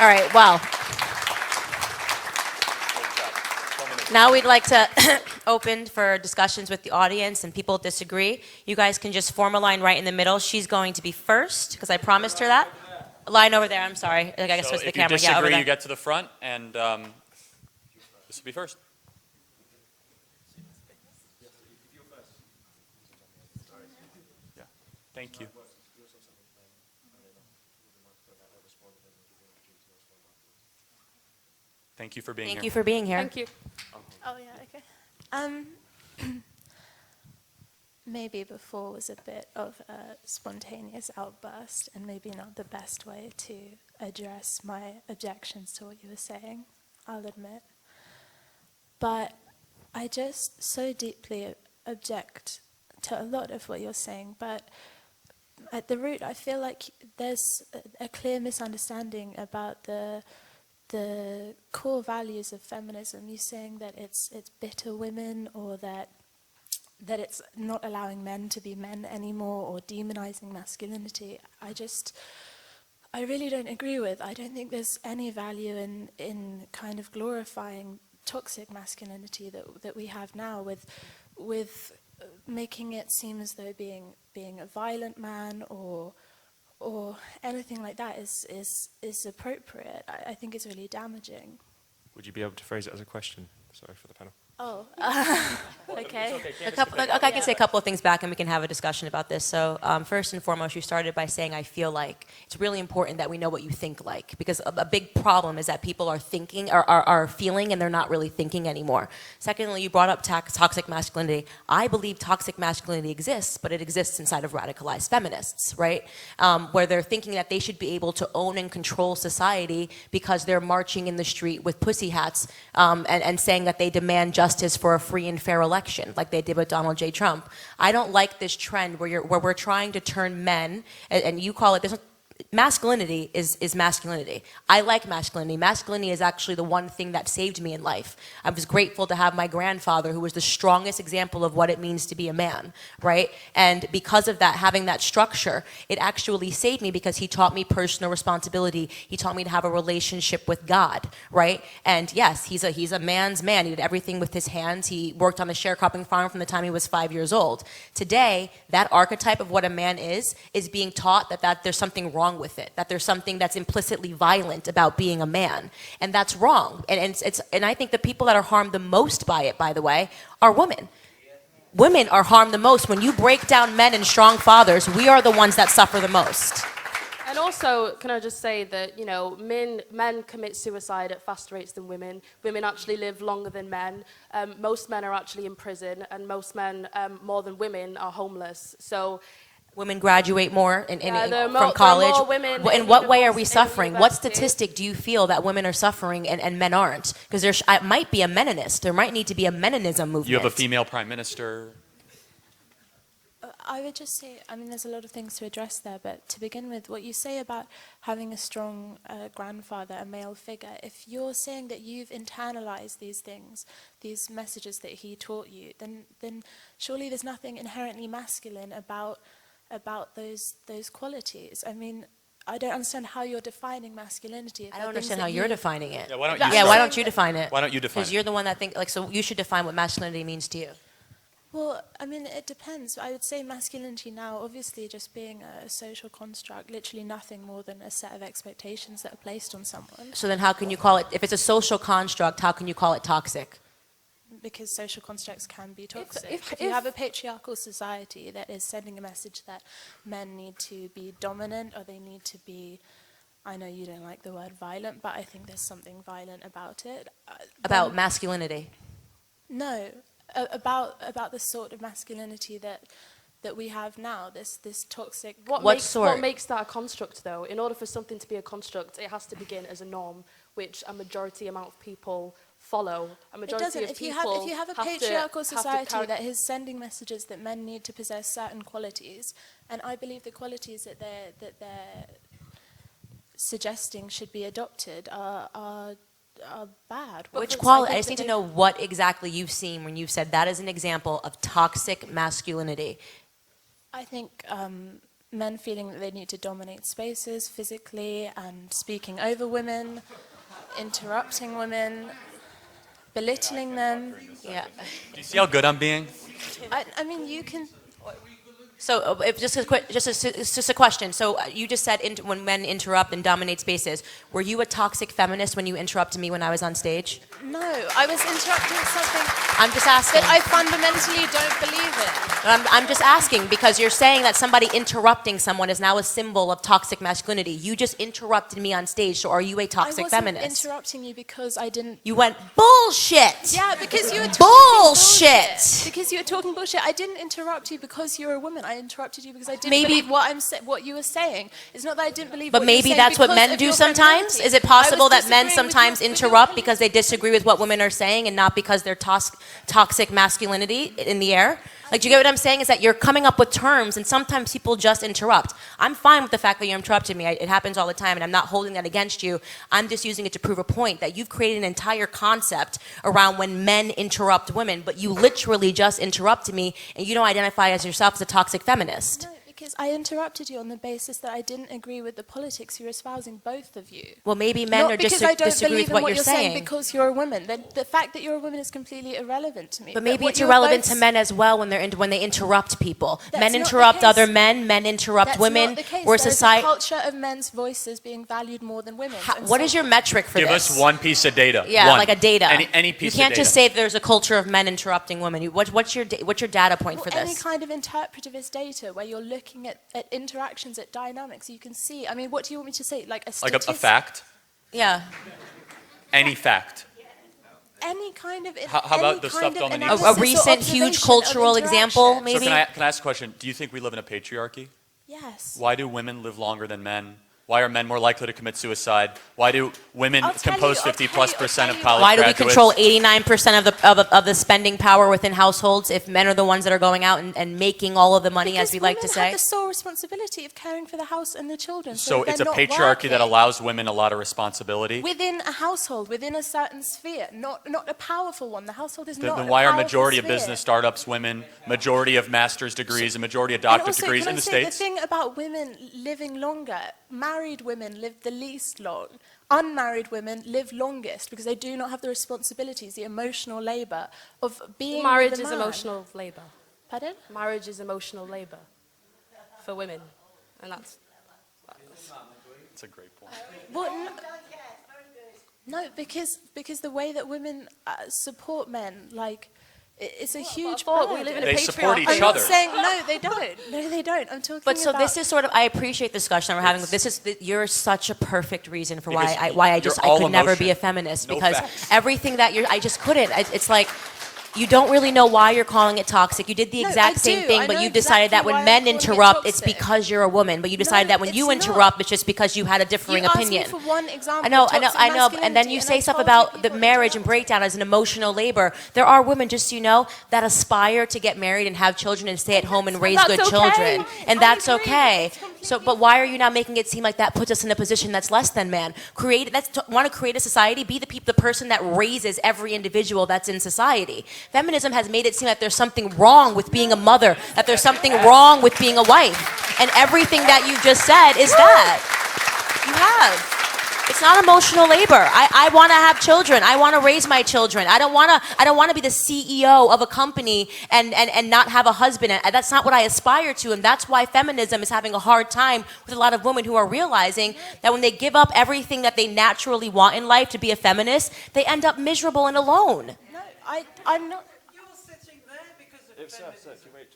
All right, well. Now we'd like to open for discussions with the audience, and people disagree. You guys can just form a line right in the middle. She's going to be first, because I promised her that. A line over there, I'm sorry. I guess switch the camera. If you disagree, you get to the front, and this will be first. Yeah, thank you. Thank you for being here. Thank you for being here. Thank you. Oh, yeah, okay. Maybe before was a bit of a spontaneous outburst and maybe not the best way to address my objections to what you were saying, I'll admit. But I just so deeply object to a lot of what you're saying, but at the root I feel like there's a clear misunderstanding about the core values of feminism. You're saying that it's bitter women, or that it's not allowing men to be men anymore, or demonizing masculinity. I really don't agree with. I don't think there's any value in kind of glorifying toxic masculinity that we have now, with making it seem as though being a violent man or anything like that is appropriate. I think it's really damaging. Would you be able to phrase it as a question? Sorry for the panel. Oh, okay. I can say a couple of things back, and we can have a discussion about this. So first and foremost, you started by saying, I feel like. It's really important that we know what you think like, because a big problem is that people are thinking, are feeling, and they're not really thinking anymore. Secondly, you brought up toxic masculinity. I believe toxic masculinity exists, but it exists inside of radicalized feminists, right? Where they're thinking that they should be able to own and control society because they're marching in the street with pussy hats and saying that they demand justice for a free and fair election, like they did with Donald J. Trump. I don't like this trend where we're trying to turn men, and you call it this. Masculinity is masculinity. I like masculinity. Masculinity is actually the one thing that saved me in life. I was grateful to have my grandfather, who was the strongest example of what it means to be a man, right? And because of that, having that structure, it actually saved me, because he taught me personal responsibility. He taught me to have a relationship with God, right? And yes, he's a man's man. He did everything with his hands. He worked on a sharecropping farm from the time he was 5 years old. Today, that archetype of what a man is being taught that there's something wrong with it, that there's something that's implicitly violent about being a man, and that's wrong. And I think the people that are harmed the most by it, by the way, are women. Women are harmed the most. When you break down men and strong fathers, we are the ones that suffer the most. And also, can I just say that, men commit suicide at faster rates than women. Women actually live longer than men. Most men are actually in prison, and most men, more than women, are homeless. So women graduate more from college. In what way are we suffering? What statistic do you feel that women are suffering and men aren't? Because there might be a meninist. There might need to be a meninism movement. You have a female prime minister. I would just say, there's a lot of things to address there, but to begin with, what you say about having a strong grandfather, a male figure, if you're saying that you've internalized these things, these messages that he taught you, then surely there's nothing inherently masculine about those qualities. I don't understand how you're defining masculinity. I don't understand how you're defining it. Yeah, why don't you define it? Why don't you define it? Because you're the one that so you should define what masculinity means to you. Well, it depends. I would say masculinity now, obviously, just being a social construct, literally nothing more than a set of expectations that are placed on someone. So then how can you call it, if it's a social construct, how can you call it toxic? Because social constructs can be toxic. If you have a patriarchal society that is sending a message that men need to be dominant, or they need to be, I know you don't like the word violent, but I think there's something violent about it. About masculinity? No, about the sort of masculinity that we have now, this toxic. What makes that a construct, though? In order for something to be a construct, it has to begin as a norm, which a majority amount of people follow. A majority of people. If you have a patriarchal society that is sending messages that men need to possess certain qualities, and I believe the qualities that they're suggesting should be adopted are bad. Which quality? I just need to know what exactly you've seen when you've said that is an example of toxic masculinity. I think men feeling that they need to dominate spaces physically and speaking over women, interrupting women, belittling them. Yeah. Do you see how good I'm being? I mean, you can... So, if just a question. So, you just said when men interrupt and dominate spaces. Were you a toxic feminist when you interrupted me when I was on stage? No, I was interrupting something I'm just asking. that I fundamentally don't believe in. I'm just asking because you're saying that somebody interrupting someone is now a symbol of toxic masculinity. You just interrupted me on stage, so are you a toxic I wasn't feminist? interrupting you because I didn't... You went bullshit. Yeah, because you were talking Bullshit. Because you were talking bullshit. I didn't interrupt you because you're a woman. I interrupted you because I didn't Maybe- believe what you were saying. It's not that I didn't believe But what you were maybe saying that's what because men of do your sometimes? femininity. Is it I possible was that men disagreeing with sometimes with interrupt because they disagree with what women are saying and not because they're toxic masculinity in the air? Like, do you get what I'm saying? Is that you're coming up with terms and sometimes people just interrupt. I'm fine with the fact that you interrupted me. It happens all the time and I'm not holding that against you. I'm just using it to prove a point that you've created an entire concept around when men interrupt women, but you literally just interrupted me and you don't identify as yourself as a toxic feminist. No, because I interrupted you on the basis that I didn't agree with the politics you're espousing, both of you. Well, maybe men Not are because I don't disagree believe with in what you're saying. because you're a woman. The fact that you're a woman is completely irrelevant to me. But maybe what it's you're irrelevant both to men as well when they interrupt people. That's Men not the interrupt case. other men interrupt That's women. not the case. We're There's society. a culture of men's voices being valued more than women's. And What so- is your metric for Give this? us one piece of data. Yeah, One. like a data. Any piece You can't of data. just say there's a culture of men interrupting women. What's your data point for Any this? kind of interpretivist data where you're looking at interactions, at dynamics, you can see. I mean, what do you want me to say? Like a Like statistic? a fact? Yeah. Any fact. Any kind of How about the stuff on the news? A recent huge cultural example, maybe? So can I ask a question? Do you think we live in a patriarchy? Yes. Why do women live longer than men? Why are men more likely to commit suicide? Why do women I'll tell compose you- 50+% of I'll tell you college Why do we graduates? control 89% of the spending power within households if men are the ones that are going out and making all of the money, Because as we like to women say? have the sole responsibility of caring for the house and the children. So it's a they're not patriarchy that working. allows women a lot of responsibility. Within a household, within a certain sphere, not a powerful one. The household is not. Then a why are powerful majority of sphere. business startups women, majority of master's degrees, and majority of And doctorate also, degrees can in I the say, States? the thing about women living longer, married women live the least long. Unmarried women live longest because they do not have the responsibilities, the emotional labor of being Marriage with a is man. emotional labor. Pardon? Marriage is emotional labor for women, and that's That's a great point. What? No, because the way that women support men, like, it's a huge thought burden. we live in a They support patriarchy. each I'm not other. saying no, they don't. No, they don't. I'm talking But so about. this is sort of, I appreciate the discussion we're having. You're such a perfect reason for Because why I you're just all I could never be a emotion. feminist No because facts. everything that I just couldn't. It's like you don't really know why you're calling it toxic. You did the No, exact I same do. thing, I but know you decided that exactly when why I'm men calling it interrupt, it's toxic. because you're a woman. But you decided No, that when you it's interrupt, not. it's just because you had a differing You asked opinion. me for one example. I know, of I know, toxic I know. And then you masculinity, say I stuff told about you the people marriage and interrupt. breakdown as an emotional labor. There are women, just so you know, that aspire to get married and have children and stay at home and raise that's good okay. children. And I that's agree. okay. It's completely So, but why are you now making it seem like that puts us in a position that's less than man? Want to create a society? Be the person that raises every individual that's in society. Feminism has made it seem like there's something wrong with being a mother, that there's something wrong with being a wife. And everything that you just said is that. You have. It's not emotional labor. I want to have children. I want to raise my children. I don't want to be the CEO of a company and not have a husband. And that's not what I aspire to. And that's why feminism is having a hard time with a lot of women who are realizing that when they give up everything that they naturally want in life to be a feminist, they end up miserable and alone. No, I'm not.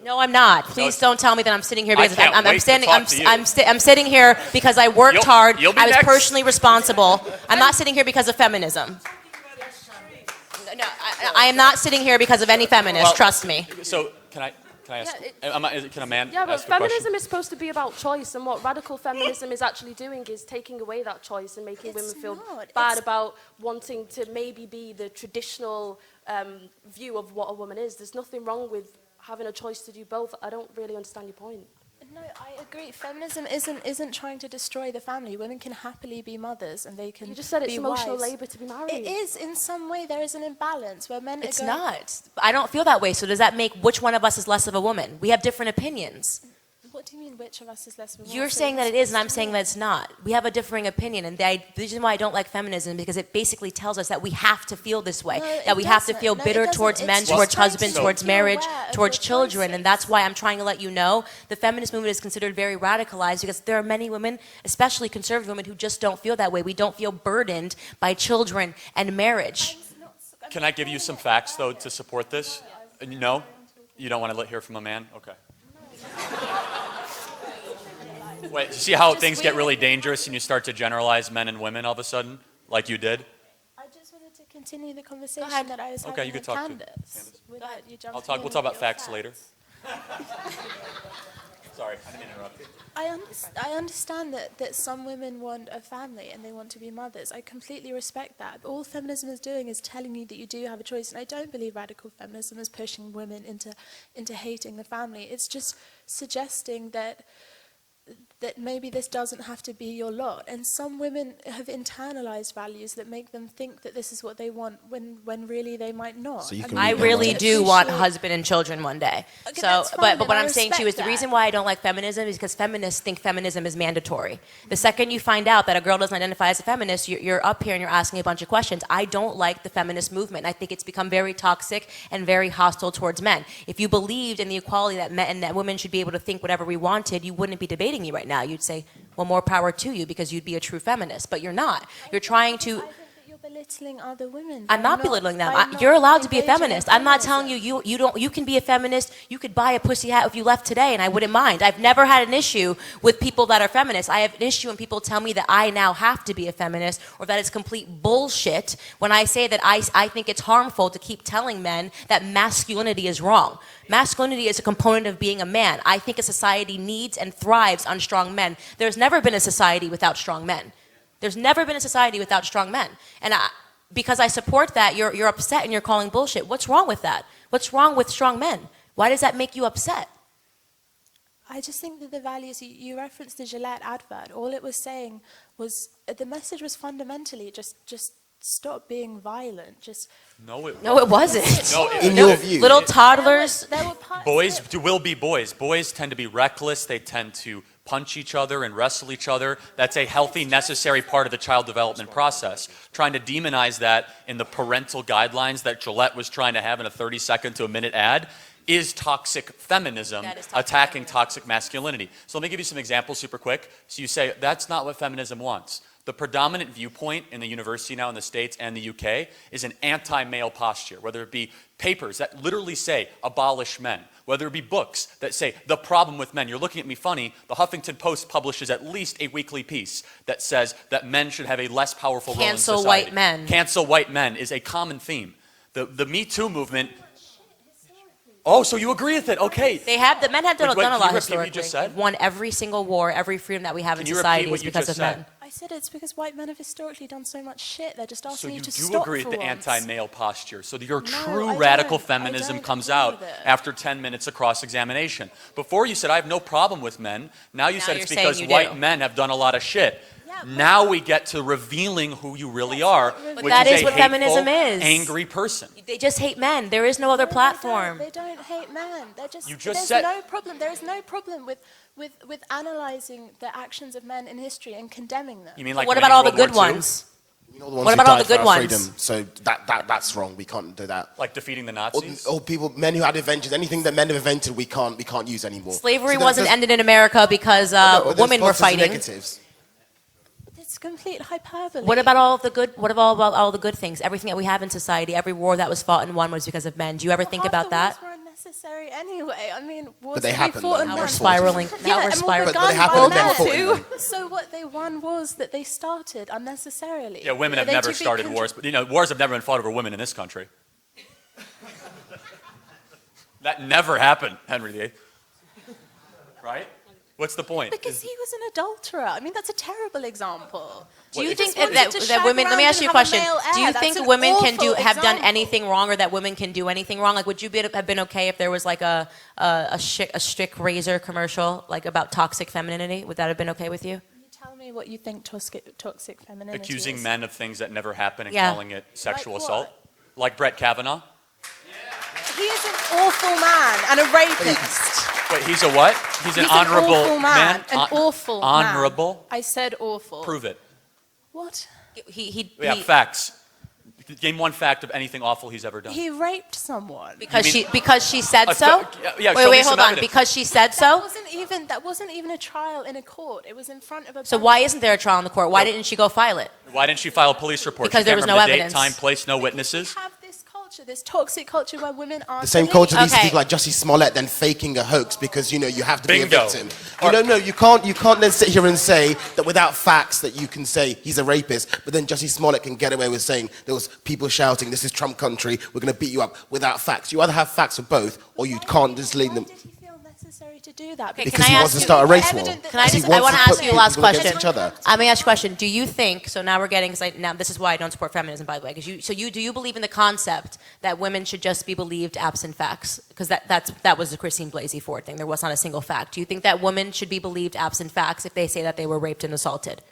No, I'm not. Please don't tell me that I'm sitting here because I can't I'm wait to standing. talk to you. I'm sitting here because I worked You'll- hard. you'll be I was next. personally responsible. I'm not sitting here because of feminism. No, I am not sitting here because of any feminist. Well, trust me. So can I ask? Can a man Yeah, but ask a question? feminism is supposed to be about choice, and what radical feminism is actually doing is taking away that choice and making women feel not. bad It's- about wanting to maybe be the traditional view of what a woman is. There's nothing wrong with having a choice to do both. I don't really understand your point. No, I agree. Feminism isn't trying to destroy the family. Women can happily be mothers, and they can. You just said it's be emotional wives. labor to be married. It is in some way. There is an imbalance where men. It's are going, not. I don't feel that way. So does that make which one of us is less of a woman? We have different opinions. What do you mean, which of us is less You're saying that it is, and I'm saying that it's not. We have a differing opinion, and the reason why I don't like feminism is because it basically tells us that we have to feel this way, that we have to feel bitter towards men, towards husbands, towards marriage, towards children, and that's why I'm trying to let you know the feminist movement is considered very radicalized because there are many women, especially conservative women, who just don't feel that way. We don't feel burdened by children and marriage. Can I give you some facts, though, to support this? No? You don't want to hear from a man? Okay. Wait, you see how things get really dangerous and you start to generalize men and women all of a sudden, like you did? I just wanted to continue the conversation that I was having you could with talk to Candace. Without you jumping We'll in talk with about your facts later. Sorry, I didn't mean to interrupt you. I understand that some women want a family and they want to be mothers. I completely respect that. But all feminism is doing is telling you that you do have a choice. And I don't believe radical feminism is pushing women into hating the family. It's just suggesting that maybe this doesn't have to be your lot. And some women have internalized values that make them think that this is what they want when really they might not. So you can I really do want a husband and children one day. Okay, So, that's fine, but and what I I'm saying to you is the respect reason that. why I don't like feminism is because feminists think feminism is mandatory. The second you find out that a girl doesn't identify as a feminist, you're up here and you're asking a bunch of questions. I don't like the feminist movement. I think it's become very toxic and very hostile towards men. If you believed in the equality that men and that women should be able to think whatever we wanted, you wouldn't be debating me right now. You'd say, well, more power to you because you'd be a true feminist. But you're not. You're trying to... I think that you're belittling other women. I'm not belittling them. by not You're allowed to be a engaging in feminist. I'm not telling feminism. you can be a feminist. You could buy a pussy hat if you left today, and I wouldn't mind. I've never had an issue with people that are feminists. I have an issue when people tell me that I now have to be a feminist or that it's complete bullshit when I say that I think it's harmful to keep telling men that masculinity is wrong. Masculinity is a component of being a man. I think a society needs and thrives on strong men. There's never been a society without strong men. There's never been a society without strong men. And because I support that, you're upset and you're calling bullshit. What's wrong with that? What's wrong with strong men? Why does that make you upset? I just think that the values, you referenced the Gillette advert, all it was saying was, the message was fundamentally just stop being violent, just... No, it wasn't. No, In your view. Little toddlers. There were parts Boys that- will be boys. Boys tend to be reckless. They tend to punch each other and wrestle each other. That's a healthy, necessary part of the child development process. Trying to demonize that in the parental guidelines that Gillette was trying to have in a 30-second to a minute ad is toxic feminism, That is toxic attacking feminism. toxic masculinity. So let me give you some examples super quick. So you say, that's not what feminism wants. The predominant viewpoint in the university now in the States and the UK is an anti-male posture, whether it be papers that literally say abolish men, whether it be books that say the problem with men. You're looking at me funny. The Huffington Post publishes at least a weekly piece that says that men should have a less powerful role in Cancel society. white men. Cancel white men is a common theme. The Me Too movement. Oh, so you agree with it? Okay. The men have done Wait, a can you lot repeat what you historically. just said? They've won every single war, every freedom that we have in Can you repeat society what is you because just of said? men. I said it's because white men have historically done so much shit, they're just So asking you you to do stop agree for with the once. anti-male posture. So your No, true I radical don't. feminism I don't comes agree out with it. after 10 minutes of cross-examination. Before you said, I have no problem with men. Now you Now said you're it's saying because you white do. men have done a lot of shit. Yeah, but- Now we get to revealing who you really That's are, not which But that is is a what hateful, feminism is. angry person. They just hate men. There is no other No, platform. They don't hate men. They're just, You just there's said- no problem. There is no problem with analysing the actions of men in history and condemning them. You mean like What winning about all the World good War II? ones? You know the ones What who about all died the good for our ones? freedom, so that's wrong. We can't do that. Like defeating the Or, Nazis? or people, men who had inventions, anything that men have invented, we can't use anymore. Slavery So there- wasn't there's- ended in America because no, but there's women were positives and fighting. negatives. It's complete hyperbole. What about all of the good? What about all the good things? Everything that we have in society, every war that was fought and won was because of men. Do you ever think Half about the that? wars were unnecessary anyway. I mean, wars But they that we happened, fought though. and Now Now we're won. spiraling. Now Yeah, we're and spiraling. But they begun happened by and then men. fought in them. So what they won was that they started unnecessarily. Yeah, women have They never took the started contr- wars, but wars have never been fought over women in this country. That never happened, Henry VIII. Right? What's the point? Because he was an adulterer. I mean, that's a terrible example. Do you What- think Just wanted that to that shag women? Let me around ask you a and have a question. male Do you heir. think That's an women can awful have done example. anything wrong, or that women can do anything wrong? Like, would you have been okay if there was like a strict razor commercial like about toxic femininity? Would that have been okay with you? Can you tell me what you think toxic femininity Accusing is? men of things that never happen and Yeah. calling it sexual Like assault? what? Like Brett Kavanaugh? He is an awful man and a rapist. Wait, he's a what? He's an honorable awful man. An Hon- awful honorable? man. I said awful. Prove it. What? Yeah, facts. Name one fact of anything awful he's ever done. He raped someone. because she said so. Yeah, show me wait, some hold on. evidence. Because she said That so. wasn't even a trial in a court. It was in front of a. So why isn't there a trial in the court? Why didn't she go file it? Why didn't she file a police report? Because She there can't was no remember the evidence. date, time, place, no witnesses. We have this culture, this toxic culture where women aren't. The same believed. culture leads to Okay. people like Jussie Smollett then faking a hoax because, you know, you have to be a Bingo. victim. Or- No, you can't then sit here and say that without facts that you can say he's a rapist, but then Jussie Smollett can get away with saying there was people shouting, this is Trump country, we're going to beat you up without facts. You either have facts for both, or you can't just leave them. Why did he feel necessary to do that? Okay, Because can I he wants ask to you- start a race war. Evident that- Can I Because he just? I wants want to to ask put you a last people against question. each other. Let me ask you a question. Do you think? So now we're getting. Now this is why I don't support feminism, by the way. Because do you believe in the concept that women should just be believed absent facts? Because that was the Christine Blasey Ford thing. There was not a single fact. Do you think that women should be believed absent facts if they say that they were raped and assaulted?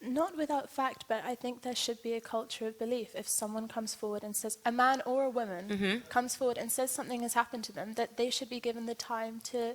Not without fact, but I think there should be a culture of belief. If someone comes forward and says, a man or a woman comes forward and says something has happened to them, that they should be given the time to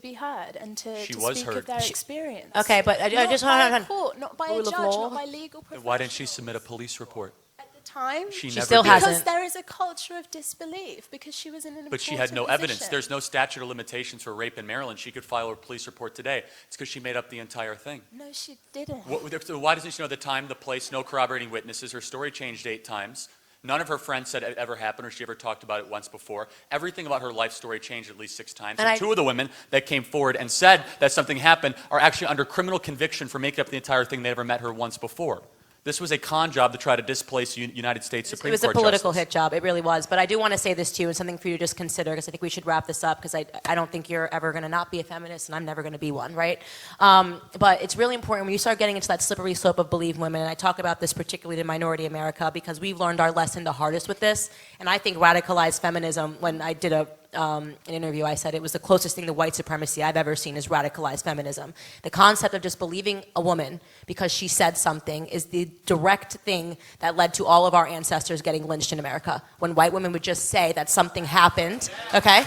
be heard and to She was speak heard. of their experience. Okay, but I just not hold by on. a court, not by a Rule of judge, law. not by legal professionals. Why didn't she submit a police report? At the time? She She never still did. hasn't. Because there is a culture of disbelief, because she was in an But she had no important evidence. position. There's no statute of limitations for rape in Maryland. She could file a police report today. It's because she made up the entire thing. No, she didn't. So why doesn't she know the time, the place, no corroborating witnesses? Her story changed 8 times. None of her friends said it ever happened or she ever talked about it once before. Everything about her life story changed at least 6 times. And And 2 of the women that came forward and said that something happened are actually under criminal conviction for making up the entire thing. They never met her once before. This was a con job to try to displace United States It Supreme was a Court political justice. hit job. It really was. But I do want to say this to you, and something for you to just consider, because I think we should wrap this up, because I don't think you're ever going to not be a feminist, and I'm never going to be one, right? But it's really important when you start getting into that slippery slope of believe women, and I talk about this particularly in minority America, because we've learned our lesson the hardest with this, and I think radicalized feminism, when I did an interview, I said it was the closest thing to white supremacy I've ever seen is radicalized feminism. The concept of just believing a woman because she said something is the direct thing that led to all of our ancestors getting lynched in America. When white women would just say that something happened, okay?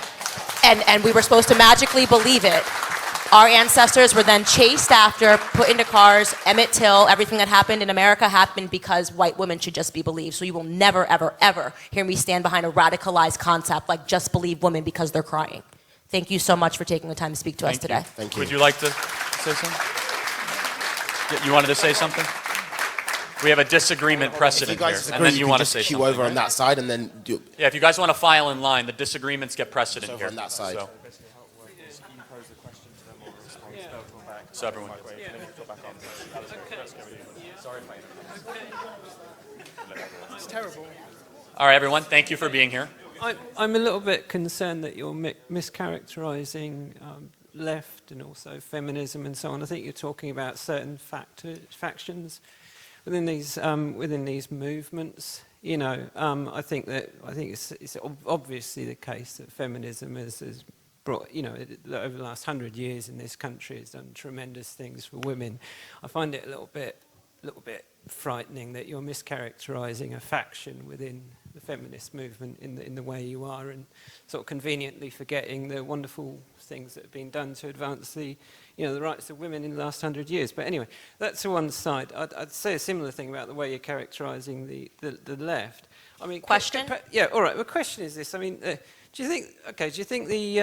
And we were supposed to magically believe it. Our ancestors were then chased after, put into cars, Emmett Till, everything that happened in America happened because white women should just be believed. So you will never, ever, ever hear me stand behind a radicalized concept like just believe women because they're crying. Thank you so much for taking the time to speak to us today. Thank you. Would you like to say something? You wanted to say something? We have a disagreement If you precedent here, guys and disagree, then you can want to just say queue something. over on right? that side and then do Yeah, if you guys want to file in line, the disagreements get precedent over here. on that side. So, You pose a question to them or a response, they'll talk back. so everyone. It's terrible. All right, everyone, thank you for being here. I'm a little bit concerned that you're mischaracterizing left and also feminism and so on. I think you're talking about certain factions within these movements. You know, I think it's obviously the case that feminism has brought, you know, over the last 100 years in this country has done tremendous things for women. I find it a little bit frightening that you're mischaracterizing a faction within the feminist movement in the way you are, and sort of conveniently forgetting the wonderful things that have been done to advance the rights of women in the last 100 years. But anyway, that's to one side. I'd say a similar thing about the way you're characterizing the left. I mean, Question? Yeah, all right. The question is this. I mean, do you think the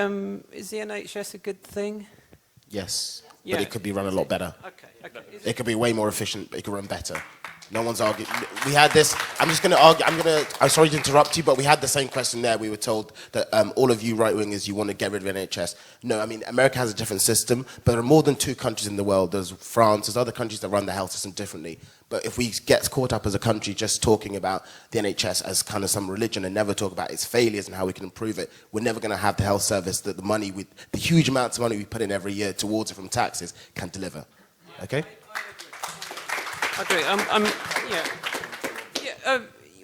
is the NHS a good thing? Yes, Yeah. but it could be run a lot better. Okay. It could be way more efficient. It could run better. No one's arguing. We had this. I'm just going to argue. I'm sorry to interrupt you, but we had the same question there. We were told that all of you right-wingers, you want to get rid of NHS. No, I mean, America has a different system, but there are more than 2 countries in the world. There's France, there's other countries that run the health system differently. But if we get caught up as a country just talking about the NHS as kind of some religion and never talk about its failures and how we can improve it, we're never going to have the health service that the huge amounts of money we put in every year towards it from taxes can deliver. Okay? I agree.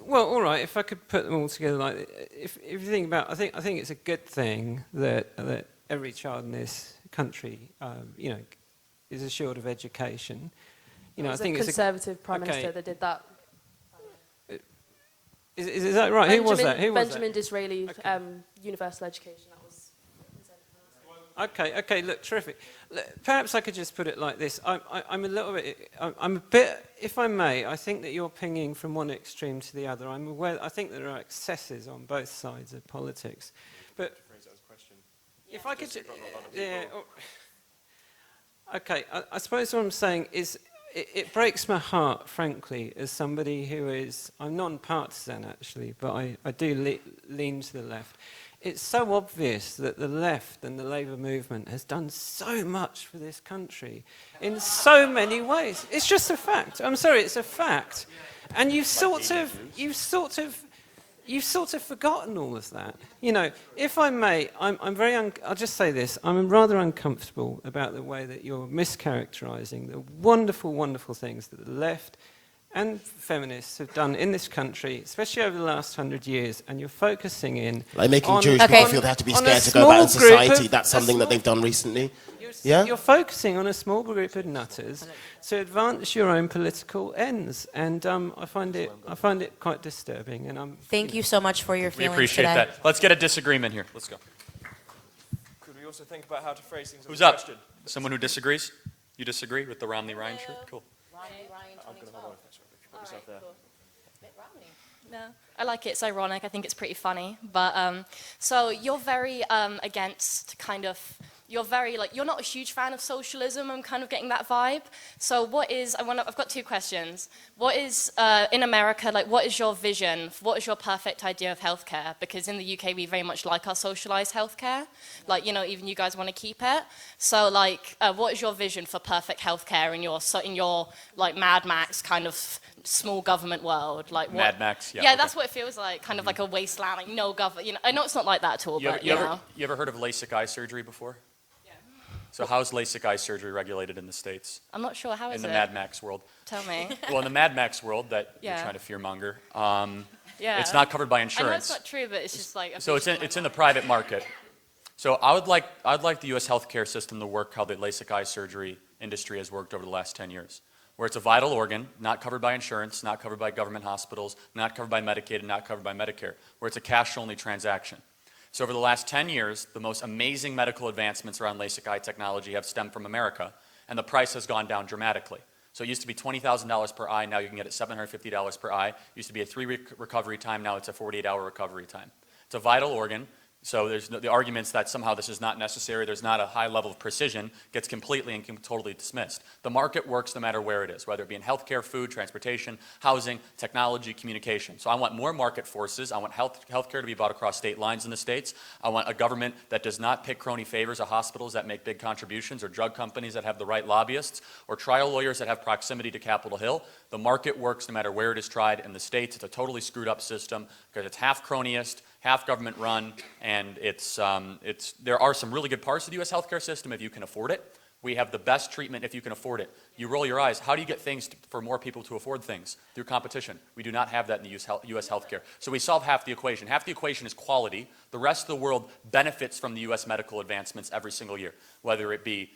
Well, all right. If I could put them all together, like if you think about, I think it's a good thing that every child in this country, is assured of education. You know, It was I think a Conservative Prime okay. Minister that did that. Is that right? Who was that? Benjamin Disraeli, Okay. universal education. That was Conservative. Okay, look, terrific. Perhaps I could just put it like this. I'm a little bit, I'm a bit, if I may, I think that you're pinging from one extreme to the other. I'm aware, I think there are excesses on both sides of politics. But if I could, okay, I suppose what I'm saying is it breaks my heart, frankly, as somebody who is, I'm non-partisan actually, but I do lean to the left. It's so obvious that the left and the Labour movement has done so much for this country in so many ways. It's just a fact. I'm sorry, it's a fact. And you've sort of forgotten all of that. You know, if I may, I'll just say this, I'm rather uncomfortable about the way that you're mischaracterising the wonderful, wonderful things that the left and feminists have done in this country, especially over the last 100 years, and you're focusing in like making on, Jewish people feel they have to be scared to go back in society. That's something that they've done recently. You're focusing on a small group of nutters to advance your own political ends, and I find it quite disturbing. And Thank you so much for your We feelings appreciate today. that. Let's get a disagreement here. Let's go. Could we also think about how to phrase things? Who's up? Someone who disagrees? You disagree with the Romney Ryan shirt? Cool. No, I like it. It's ironic. I think it's pretty funny. But so you're very against kind of. You're very you're not a huge fan of socialism. I'm kind of getting that vibe. So what is? I've got two questions. What is in America what is your vision? What is your perfect idea of healthcare? Because in the UK we very much like our socialized healthcare. Even you guys want to keep it. So what is your vision for perfect healthcare in your Mad Max kind of small government world? Mad Max. Yeah. Yeah, okay. that's what it feels like. Kind of like a wasteland. No government. I know it's not like that at all. You know. ever heard of LASIK eye surgery before? So how's LASIK eye surgery regulated in the States? I'm not sure. How is it? In the Mad Max world. Tell me. Well, in the Mad Max world that you're trying to fearmonger, it's not covered by insurance. I know it's not true, but it's just So it's in the private market. So I'd like the U.S. healthcare system to work how the LASIK eye surgery industry has worked over the last 10 years, where it's a vital organ, not covered by insurance, not covered by government hospitals, not covered by Medicaid, and not covered by Medicare, where it's a cash-only transaction. So over the last 10 years, the most amazing medical advancements around LASIK eye technology have stemmed from America, and the price has gone down dramatically. So it used to be $20,000 per eye, now you can get it $750 per eye. It used to be a 3-week recovery time, now it's a 48-hour recovery time. It's a vital organ. So there's the arguments that somehow this is not necessary, there's not a high level of precision, gets completely and totally dismissed. The market works no matter where it is, whether it be in healthcare, food, transportation, housing, technology, communication. So I want more market forces. I want healthcare to be bought across state lines in the States. I want a government that does not pick crony favors of hospitals that make big contributions, or drug companies that have the right lobbyists, or trial lawyers that have proximity to Capitol Hill. The market works no matter where it is tried in the States. It's a totally screwed up system because it's half cronyist, half government run, and there are some really good parts of the U.S. healthcare system if you can afford it. We have the best treatment if you can afford it. You roll your eyes. How do you get things for more people to afford things? Through competition. We do not have that in the U.S. healthcare. So we solve half the equation. Half the equation is quality. The rest of the world benefits from the U.S. medical advancements every single year, whether it be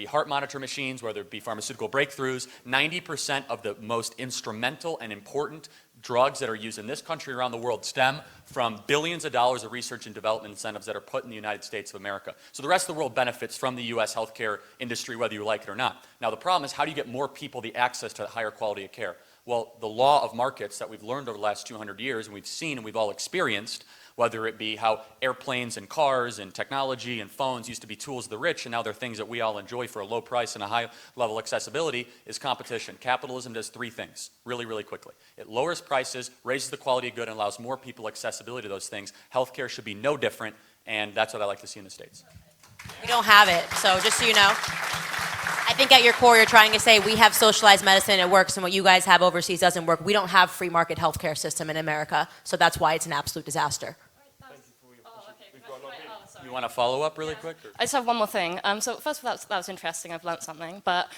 heart monitor machines, whether it be pharmaceutical breakthroughs. 90% of the most instrumental and important drugs that are used in this country around the world stem from billions of dollars of research and development incentives that are put in the United States of America. So the rest of the world benefits from the U.S. healthcare industry, whether you like it or not. Now the problem is, how do you get more people the access to higher quality of care? Well, the law of markets that we've learned over the last 200 years, and we've seen and we've all experienced, whether it be how airplanes and cars and technology and phones used to be tools of the rich, and now they're things that we all enjoy for a low price and a high level accessibility, is competition. Capitalism does 3 things really, really quickly. It lowers prices, raises the quality of good, and allows more people accessibility to those things. Healthcare should be no different, and that's what I like to see in the States. We don't have it, so just so you know. I think at your core you're trying to say we have socialized medicine, it works, and what you guys have overseas doesn't work. We don't have free market healthcare system in America, so that's why it's an absolute disaster. You want to follow up really quick? Or? I just have one more thing. So first of all, that was interesting. I've learned something. But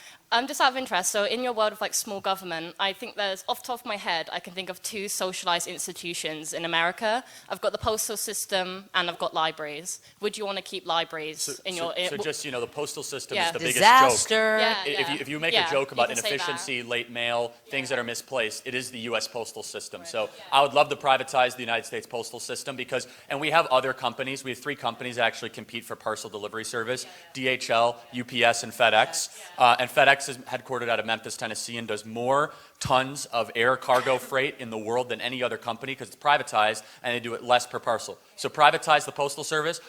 Just out of interest, so in your world of like small government, I think there's, off the top of my head, I can think of two socialized institutions in America. I've got the postal system and I've got libraries. Would you want to keep libraries in your... So just, you know, the postal system Yeah. is the biggest Disaster. joke. Yeah, If you make yeah, a joke about you can say inefficiency, late mail, things that are misplaced, it is the U.S. postal system. So I would love to privatize the United States postal system because, and we have other companies. We have 3 companies that actually compete for parcel delivery service: DHL, UPS, and FedEx. And FedEx is headquartered out of Memphis, Tennessee, and does more tons of air cargo freight in the world than any other company because it's privatized and they do it less per parcel. So privatize the postal service.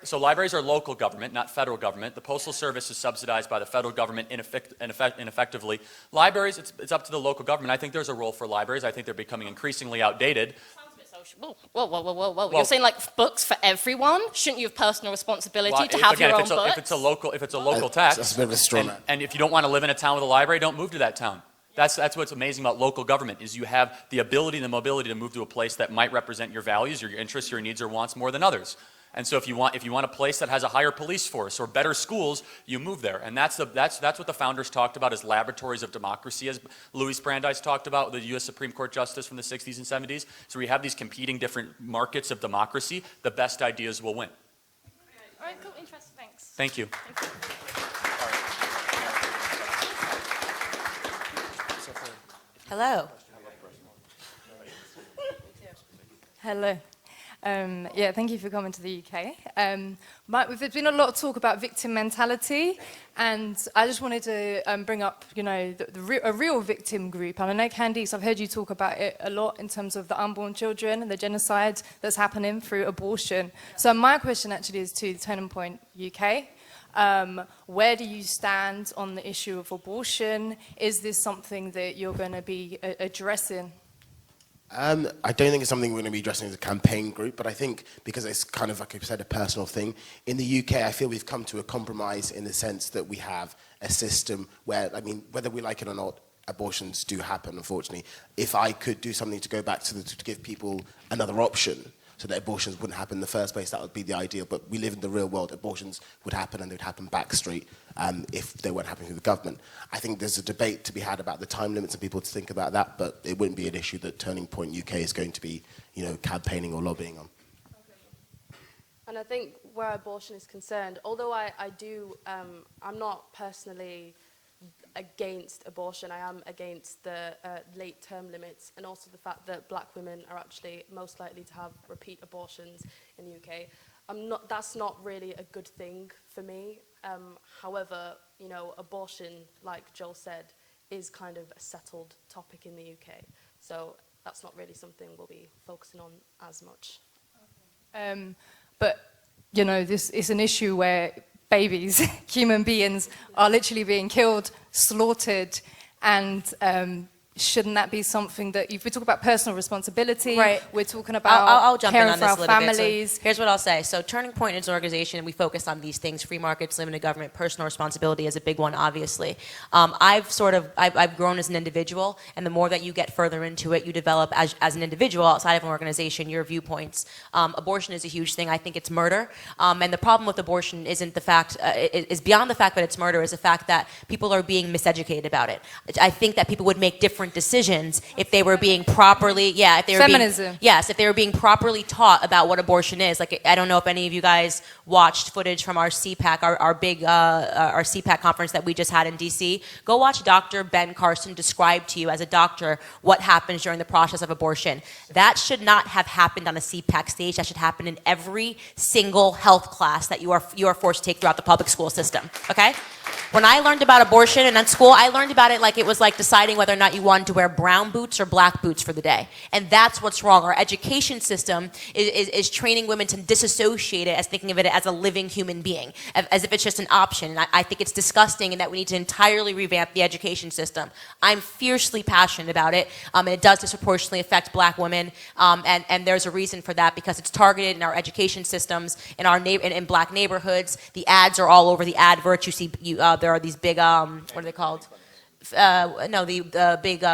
So libraries are local government, not federal government. The postal service is subsidized by the federal government ineffectively. Libraries, it's up to the local government. I think there's a role for libraries. I think they're becoming increasingly outdated. Whoa, whoa, whoa, whoa, whoa, whoa. You're saying like books for everyone? Shouldn't you have personal responsibility to have again, your if own books? if it's a local tax, That's a bit of a straw man. and if you don't want to live in a town with a library, don't move to that town. That's what's amazing about local government is you have the ability and the mobility to move to a place that might represent your values, your interests, your needs or wants more than others. And so if you want a place that has a higher police force or better schools, you move there. And that's what the founders talked about as laboratories of democracy, as Louis Brandeis talked about, the U.S. Supreme Court justice from the 60s and 70s. So we have these competing different markets of democracy. The best ideas will win. All right, cool, interesting, thanks. Thank you. Hello. Hello. Yeah, thank you for coming to the UK. There's been a lot of talk about victim mentality, and I just wanted to bring up, you know, a real victim group. And I know, Candace, I've heard you talk about it a lot in terms of the unborn children and the genocide that's happening through abortion. So my question actually is to Turning Point UK. Where do you stand on the issue of abortion? Is this something that you're going to be addressing? I don't think it's something we're going to be addressing as a campaign group, but I think because it's kind of, like I said, a personal thing. In the UK, I feel we've come to a compromise in the sense that we have a system where, I mean, whether we like it or not, abortions do happen, unfortunately. If I could do something to go back to give people another option, so that abortions wouldn't happen in the first place, that would be the ideal. But we live in the real world. Abortions would happen, and they would happen backstreet if they weren't happening through the government. I think there's a debate to be had about the time limits and people to think about that, but it wouldn't be an issue that Turning Point UK is going to be, you know, campaigning or lobbying on. And I think where abortion is concerned, although I'm not personally against abortion, I am against the late term limits and also the fact that black women are actually most likely to have repeat abortions in the UK. That's not really a good thing for me. However, you know, abortion, like Joel said, is kind of a settled topic in the UK. So that's not really something we'll be focusing on as much. But, you know, this is an issue where babies, human beings, are literally being killed, slaughtered, and shouldn't that be something that, if we talk about personal responsibility, right. We're talking about I'll jump in caring on for this our a little families. bit. So here's what I'll say. So Turning Point is an organization, and we focus on these things: free markets, limited government, personal responsibility is a big one, obviously. I've grown as an individual, and the more that you get further into it, you develop as an individual outside of an organization, your viewpoints. Abortion is a huge thing. I think it's murder. And the problem with abortion isn't the fact, is beyond the fact that it's murder, is the fact that people are being miseducated about it. I think that people would make different decisions if they were being properly, if they were Feminism. if they were being properly taught about what abortion is. Like, I don't know if any of you guys watched footage from our CPAC, our big our CPAC conference that we just had in DC. Go watch Dr. Ben Carson describe to you as a doctor what happens during the process of abortion. That should not have happened on a CPAC stage. That should happen in every single health class that you are forced to take throughout the public school system. Okay? When I learned about abortion in school, I learned about it like it was like deciding whether or not you wanted to wear brown boots or black boots for the day. And that's what's wrong. Our education system is training women to disassociate it as thinking of it as a living human being, as if it's just an option. And I think it's disgusting and that we need to entirely revamp the education system. I'm fiercely passionate about it, and it does disproportionately affect black women, and there's a reason for that because it's targeted in our education systems, in black neighborhoods. The ads are all over the adverts. You see, there are these big, what are they called? No, the big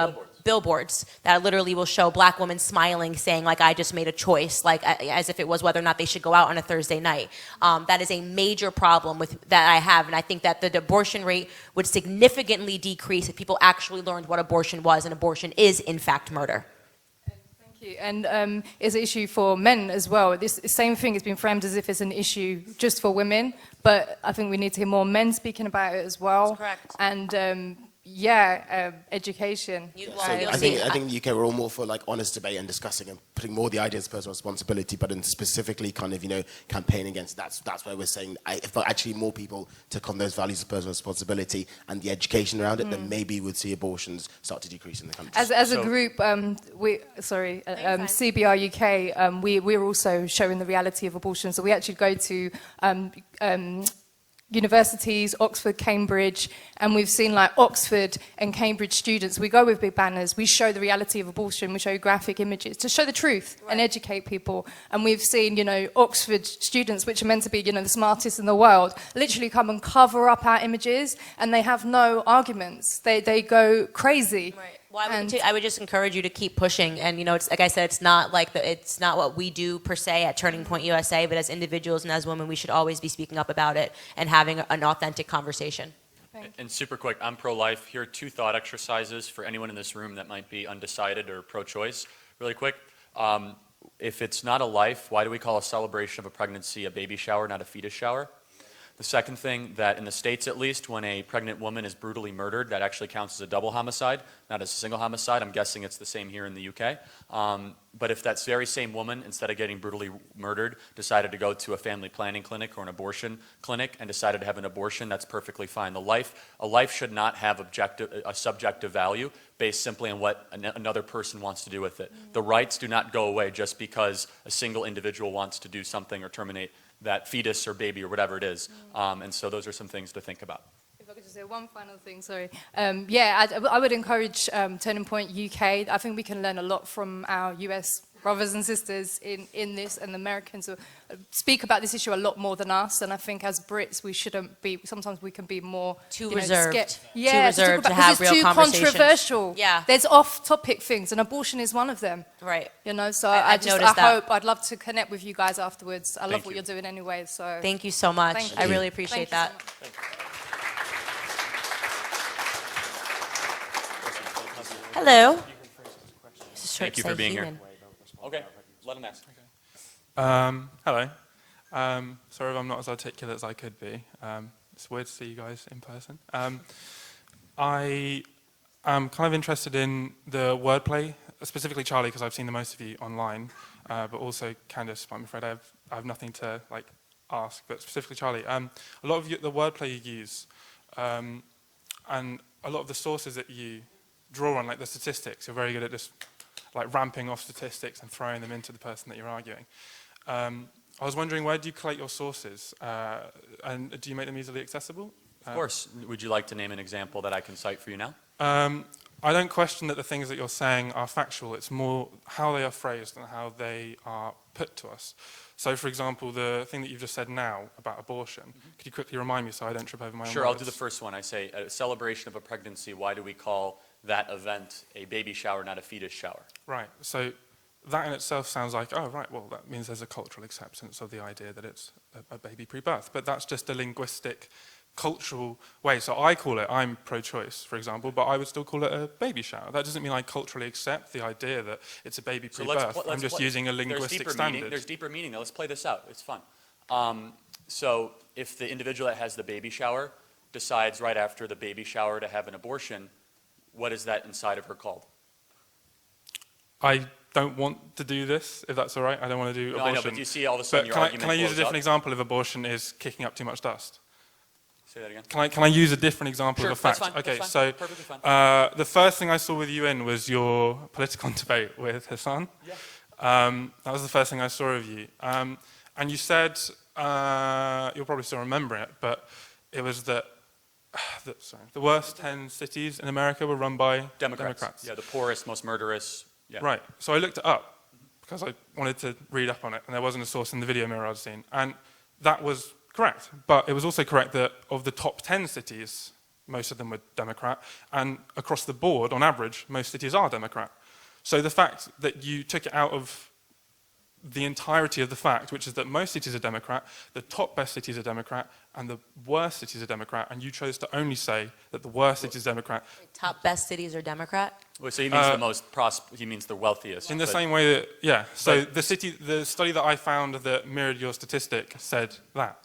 billboards that literally will show black women smiling, saying like, I just made a choice, like as if it was whether or not they should go out on a Thursday night. That is a major problem that I have, and I think that the abortion rate would significantly decrease if people actually learned what abortion was, and abortion is in fact murder. And it's an issue for men as well. This same thing has been framed as if it's an issue just for women, but I think we need to hear more men speaking about it as well. That's correct. And education. I think in the UK we're all more for like honest debate and discussing and putting more of the ideas of personal responsibility, but in specifically kind of, you know, campaigning against that's where we're saying if actually more people took on those values of personal responsibility and the education around it, then maybe we'd see abortions start to decrease in the country. As a group, CBR UK, we're also showing the reality of abortion. So we actually go to universities, Oxford, Cambridge, and we've seen like Oxford and Cambridge students, we go with big banners, we show the reality of abortion, we show graphic images to show the truth and educate people. And we've seen, you know, Oxford students, which are meant to be, you know, the smartest in the world, literally come and cover up our images, and they have no arguments. They go crazy. Right. Well, I would just encourage you to keep pushing, and you know, it's like I said, it's not what we do per se at Turning Point USA, but as individuals and as women, we should always be speaking up about it and having an authentic conversation. And super quick, I'm pro-life. Here are 2 thought exercises for anyone in this room that might be undecided or pro-choice. Really quick, if it's not a life, why do we call a celebration of a pregnancy a baby shower, not a fetus shower? The second thing, that in the States at least, when a pregnant woman is brutally murdered, that actually counts as a double homicide, not as a single homicide. I'm guessing it's the same here in the UK. But if that very same woman, instead of getting brutally murdered, decided to go to a family planning clinic or an abortion clinic and decided to have an abortion, that's perfectly fine. A life should not have a subjective value based simply on what another person wants to do with it. The rights do not go away just because a single individual wants to do something or terminate that fetus or baby or whatever it is. And so those are some things to think about. If I could just say one final thing, sorry. I would encourage Turning Point UK. I think we can learn a lot from our US brothers and sisters in this, and the Americans speak about this issue a lot more than us. And I think as Brits, we shouldn't be, sometimes we can be more Too reserved. Yeah, too reserved to have real conversations. It's too controversial. Yeah. There's off-topic things, and abortion is one of them. Right. You know, so I'd love to connect with you guys afterwards. I love what you're doing anyway, so. Thank you so much. Thank I you. really appreciate that. So Hello. Thank you for being here. Okay, let him ask. Hello. Sorry if I'm not as articulate as I could be. It's weird to see you guys in person. I am kind of interested in the wordplay, specifically Charlie, because I've seen the most of you online, but also Candace, but I'm afraid I have nothing to like ask, but specifically Charlie. A lot of the wordplay you use, and a lot of the sources that you draw on, like the statistics, you're very good at just like ramping off statistics and throwing them into the person that you're arguing. I was wondering, where do you collect your sources, and do you make them easily accessible? Of course. Would you like to name an example that I can cite for you now? I don't question that the things that you're saying are factual. It's more how they are phrased and how they are put to us. So, for example, the thing that you've just said now about abortion, could you quickly remind me so I don't trip over my own Sure, words? I'll do the first one. I say, a celebration of a pregnancy, why do we call that event a baby shower, not a fetus shower? Right, so that in itself sounds like, oh, right, well, that means there's a cultural acceptance of the idea that it's a baby pre-birth. But that's just a linguistic, cultural way. So I'm pro-choice, for example, but I would still call it a baby shower. That doesn't mean I culturally accept the idea that it's a baby pre-birth. I'm just using a linguistic standard. There's deeper meaning. Now, let's play this out. It's fun. So if the individual that has the baby shower decides right after the baby shower to have an abortion, what is that inside of her called? I don't want to do this, if that's all right. I don't want to do abortion. I know, but you see all of a sudden your argument can I use a different blows up? example of abortion is kicking up too much dust? Say that again. Can I use a different example Sure, of a fact? that's fine. Okay, That's so fine. Perfectly fine. the first thing I saw with you in was your political debate with Hassan. Yeah. That was the first thing I saw of you. And you said, you'll probably still remember it, but it was that the worst 10 cities in America were run by Democrats. Yeah, the poorest, most murderous. Yeah. Right. So I looked it up because I wanted to read up on it, and there wasn't a source in the video mirror I'd seen. And that was correct. But it was also correct that of the top 10 cities most of them were Democrat, and across the board, on average, most cities are Democrat. So the fact that you took it out of the entirety of the fact, which is that most cities are Democrat, the top best cities are Democrat, and the worst cities are Democrat, and you chose to only say that the worst cities are Democrat. Top best cities are Democrat? Well, so he means the most he means the wealthiest. In the same way that, yeah. So the study that I found that mirrored your statistic said that.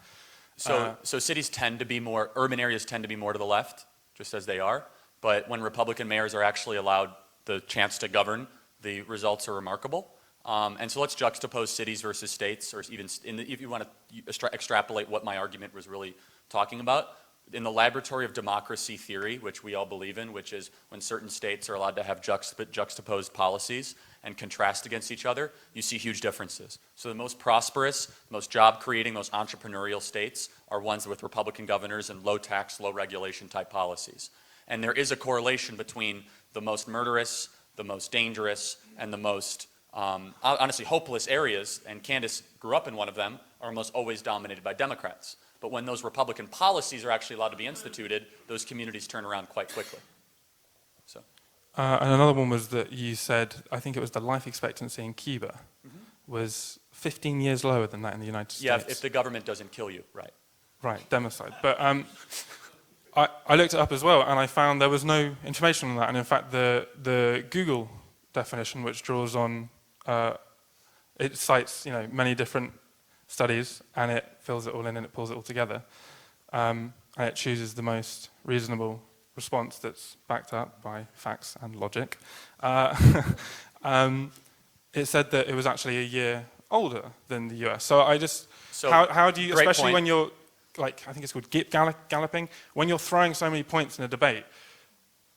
So cities tend to be more, urban areas tend to be more to the left, just as they are. But when Republican mayors are actually allowed the chance to govern, the results are remarkable. And so let's juxtapose cities versus states, or even if you want to extrapolate what my argument was really talking about. In the laboratory of democracy theory, which we all believe in, which is when certain states are allowed to have juxtaposed policies and contrast against each other, you see huge differences. So the most prosperous, most job-creating, most entrepreneurial states are ones with Republican governors and low tax, low regulation type policies. And there is a correlation between the most murderous, the most dangerous, and the most honestly hopeless areas, and Candace grew up in one of them, are almost always dominated by Democrats. But when those Republican policies are actually allowed to be instituted, those communities turn around quite quickly. So. And another one was that you said, I think it was the life expectancy in Cuba was 15 years lower than that in the United States. Yeah, if the government doesn't kill you, right. Right, democide. But I looked it up as well, and I found there was no information on that. And in fact, the Google definition, which draws on, it cites many different studies, and it fills it all in and it pulls it all together, and it chooses the most reasonable response that's backed up by facts and logic. It said that it was actually a year older than the US. So how do you, especially point. when you're, like, I think it's called galloping, when you're throwing so many points in a debate,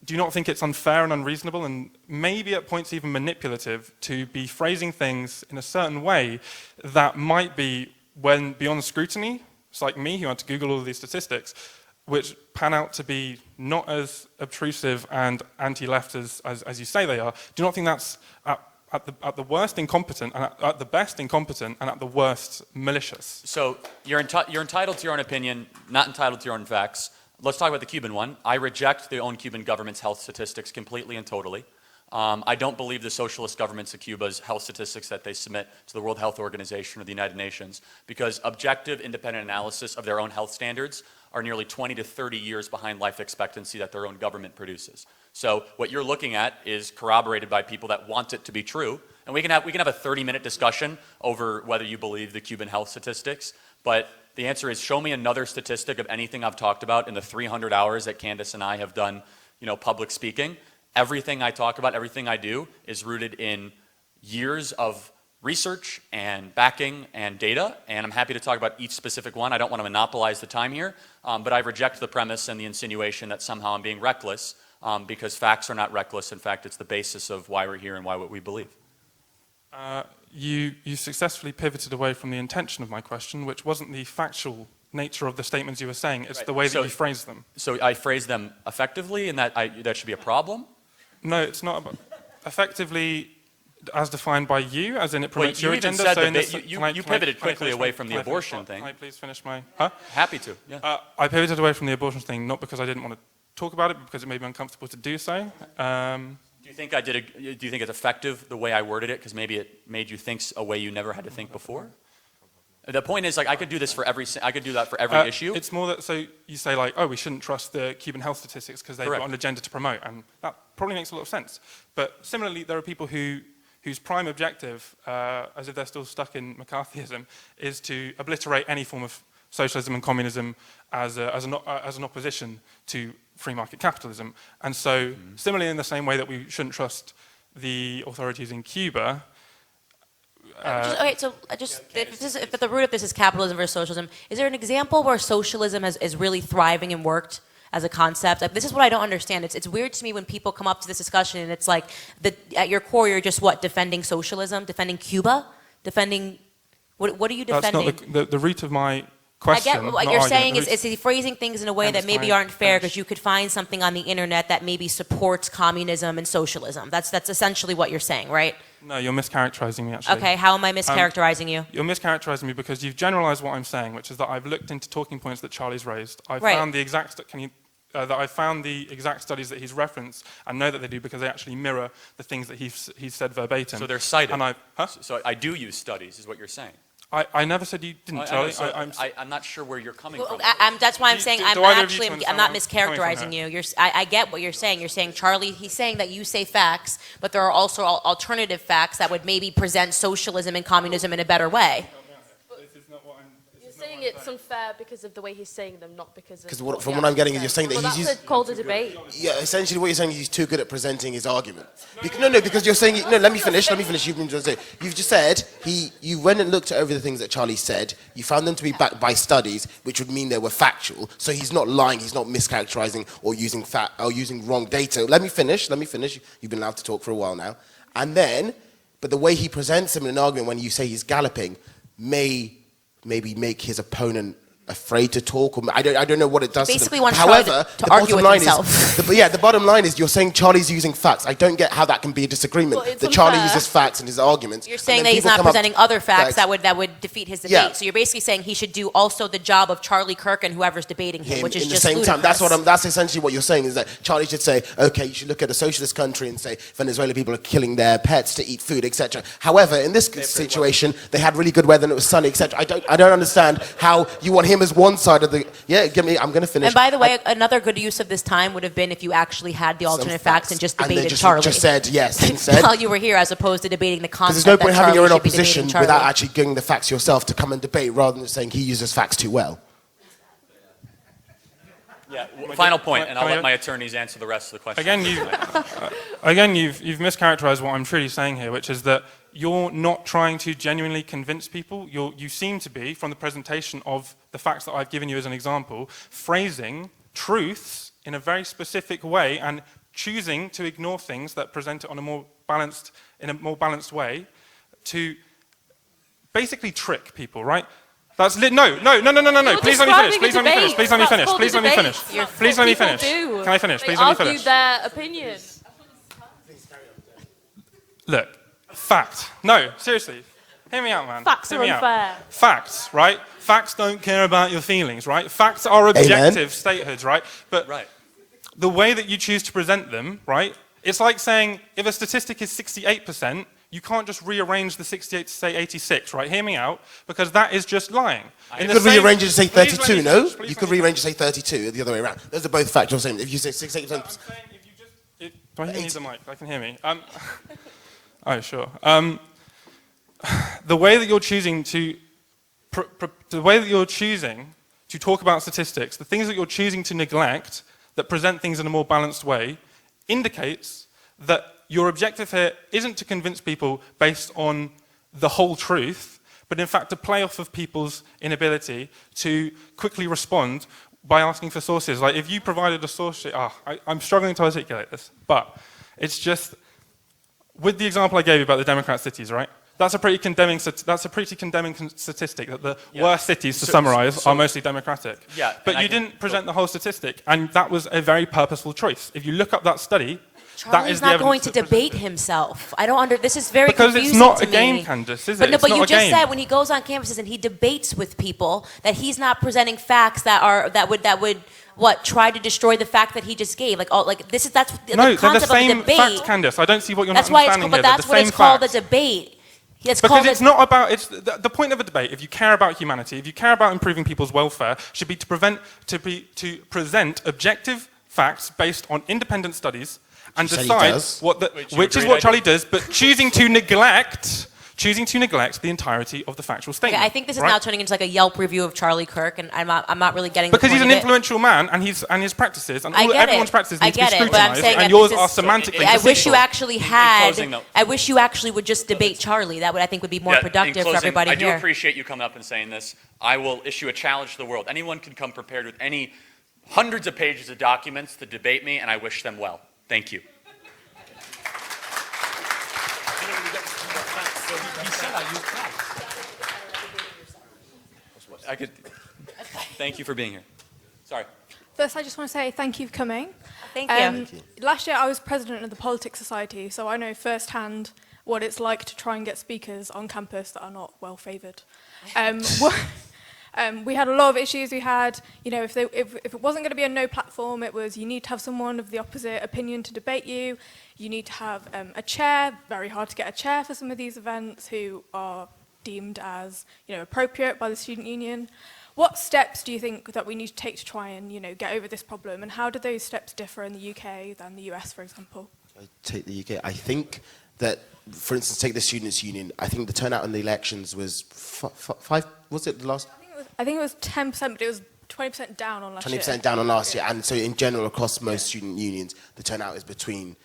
do you not think it's unfair and unreasonable and maybe at points even manipulative to be phrasing things in a certain way that might be, when beyond scrutiny, it's like me who had to Google all of these statistics, which pan out to be not as obtrusive and anti-left as you say they are? Do you not think that's at the worst incompetent, and at the best incompetent, and at the worst malicious? So you're entitled to your own opinion, not entitled to your own facts. Let's talk about the Cuban one. I reject the own Cuban government's health statistics completely and totally. I don't believe the socialist governments of Cuba's health statistics that they submit to the World Health Organization or the United Nations, because objective, independent analysis of their own health standards are nearly 20 to 30 years behind life expectancy that their own government produces. So what you're looking at is corroborated by people that want it to be true. And we can have a 30-minute discussion over whether you believe the Cuban health statistics, but the answer is, show me another statistic of anything I've talked about in the 300 hours that Candace and I have done, public speaking. Everything I talk about, everything I do is rooted in years of research and backing and data, and I'm happy to talk about each specific one. I don't want to monopolize the time here, but I reject the premise and the insinuation that somehow I'm being reckless, because facts are not reckless. In fact, it's the basis of why we're here and what we believe. You successfully pivoted away from the intention of my question, which wasn't the factual nature of the statements you were saying. It's the way that you phrased them. So I phrased them effectively, and that should be a problem? No, it's not about effectively as defined by you, as in it promotes your agenda. You pivoted quickly away from the abortion thing. Can I please finish my... Happy to, yeah. I pivoted away from the abortion thing, not because I didn't want to talk about it, but because it made me uncomfortable to do so. Do you think it's effective the way I worded it, because maybe it made you think a way you never had to think before? The point is, I could do this for I could do that for every issue. It's more that, so you say like, oh, we shouldn't trust the Cuban health statistics because they've got an agenda to promote, and that probably makes a lot of sense. But similarly, there are people whose prime objective, as if they're still stuck in McCarthyism, is to obliterate any form of socialism and communism as an opposition to free market capitalism. And so, similarly, in the same way that we shouldn't trust the authorities in Cuba. If the root of this is capitalism versus socialism, is there an example where socialism is really thriving and worked as a concept? Like, this is what I don't understand. It's weird to me when people come up to this discussion and it's like, at your core, you're just defending socialism, defending Cuba, defending, what are you defending? That's not the root of my question. I get what you're saying is phrasing things in a way that maybe aren't fair, because you could find something on the internet that maybe supports communism and socialism. That's essentially what you're saying, right? No, you're mischaracterizing me, actually. Okay, how am I mischaracterizing you? You're mischaracterizing me because you've generalized what I'm saying, which is that I've looked into talking points that Charlie's raised. I've found the exact... Can you that I found the exact studies that he's referenced and know that they do because they actually mirror the things that he's said verbatim. So they're cited. And So I do use studies, is what you're saying. I never said you didn't, Charlie. I'm not sure where you're coming from. That's why I'm saying do I'm either of you not understand where I'm coming from mischaracterizing here? you. I get what you're saying. You're saying, Charlie, he's saying that you say facts, but there are also alternative facts that would maybe present socialism and communism in a better way. You're saying it's unfair because of the way he's saying them, not because of... Because from what I'm getting is you're saying that well, he's... that's called a debate. Yeah, essentially what you're saying is he's too good at presenting his argument. Because you're saying... No, let me finish. You've just said you went and looked over the things that Charlie said. You found them to be backed by studies, which would mean they were factual. So he's not lying. He's not mischaracterizing or using wrong data. Let me finish. You've been allowed to talk for a while now. And then, but the way he presents them in an argument when you say he's galloping may maybe make his opponent afraid to talk, or I don't know what it does Basically to them. wants However, to argue with himself. The bottom line is you're saying Charlie's using facts. I don't get how that can be a disagreement. Well, that Charlie uses facts in his arguments. You're saying that he's not presenting other facts that would defeat his debate. Yeah. So you're basically saying he should do also the job of Charlie Kirk and whoever's debating him, which is in just the same ludicrous. time. That's essentially what you're saying, is that Charlie should say, okay, you should look at a socialist country and say Venezuelan people are killing their pets to eat food, etc. However, in this situation, they had really good weather and it was sunny, etc. I don't understand how you want him as one side of the... Yeah, I'm going to finish. And by the way, another good use of this time would have been if you actually had the alternate facts and just debated Charlie. Just said yes instead. While you were here, as opposed to debating the concept. Because there's no point having your own Charlie should be opposition debating without Charlie. actually getting the facts yourself to come and debate, rather than saying he uses facts too well. Yeah, final point, and I'll let my attorneys answer the rest of the question. Again, you've mischaracterized what I'm truly saying here, which is that you're not trying to genuinely convince people. You seem to be, from the presentation of the facts that I've given you as an example, phrasing truths in a very specific way and choosing to ignore things that present it in a more balanced way to basically trick people, right? That's no. Please let me finish. Please let me finish. Please let me finish. Please let me finish. Please let me finish. Can I finish? Please let me finish. They argue their opinion. Look, fact. No, seriously. Hear me out, man. Facts are unfair. Facts, right? Facts don't care about your feelings, right? Facts are objective statehoods, right? But the way that you choose to present them, right? It's like saying if a statistic is 68%, you can't just rearrange the 68 to say 86, right? Hear me out, because that is just lying. You could rearrange it to say 32, no? You could rearrange it to say 32, the other way around. Those are both factual statements. If you say 68%... Do I even need the mic? I can hear me. Oh, sure. The way that you're choosing to... the way that you're choosing to talk about statistics, the things that you're choosing to neglect that present things in a more balanced way, indicates that your objective here isn't to convince people based on the whole truth, but in fact to play off of people's inability to quickly respond by asking for sources. Like if you provided a source sheet, I'm struggling to articulate this, but it's just, with the example I gave you about the Democrat cities, right? That's a pretty condemning statistic that the worst cities, to summarize, are mostly Democratic. Yeah, but you didn't present the whole statistic, and that was a very purposeful choice. If you look up that study, Charlie's not going to debate himself. This is very because confusing it's not to a game, me. Candace, is it? But you just game. said when he goes on campuses and he debates with people that he's not presenting facts that would try to destroy the fact that he just gave. That's the concept of a debate. Facts, Candace. I don't see what you're not understanding But here. that's what it's called, a debate. Because it's not about, the point of a debate, if you care about humanity, if you care about improving people's welfare, should be to present objective facts based on independent studies and decide which is what Charlie does, but choosing to neglect the entirety of the factual statement. Okay, I think this is now turning into like a Yelp review of Charlie Kirk, and I'm not really getting because the point he's an of influential man, and his practices and everyone's practices need to be scrutinized, and yours are semantically. I wish you actually I wish you actually would just debate Charlie. That would, I think, would be more productive for everybody here. I do appreciate you coming up and saying this. I will issue a challenge to the world. Anyone can come prepared with any hundreds of pages of documents to debate me, and I wish them well. Thank you. Thank you for being here. Sorry. First, I just want to say thank you for coming. Thank you. Last year, I was president of the Politics Society, so I know firsthand what it's like to try and get speakers on campus that are not well favoured. We had a lot of issues. We had, you know, if it wasn't going to be a no platform, it was you need to have someone of the opposite opinion to debate you. You need to have a chair. Very hard to get a chair for some of these events who are deemed as, you know, appropriate by the student union. What steps do you think that we need to take to try and, you know, get over this problem? And how do those steps differ in the UK than the US, for example? I take the UK. I think that, for instance, take the Students' Union. I think the turnout in the elections was 5. Was it the last? I think it was 10%, but it was 20% down on last year. 20% down on last year. And so in general, across most student unions, the turnout is between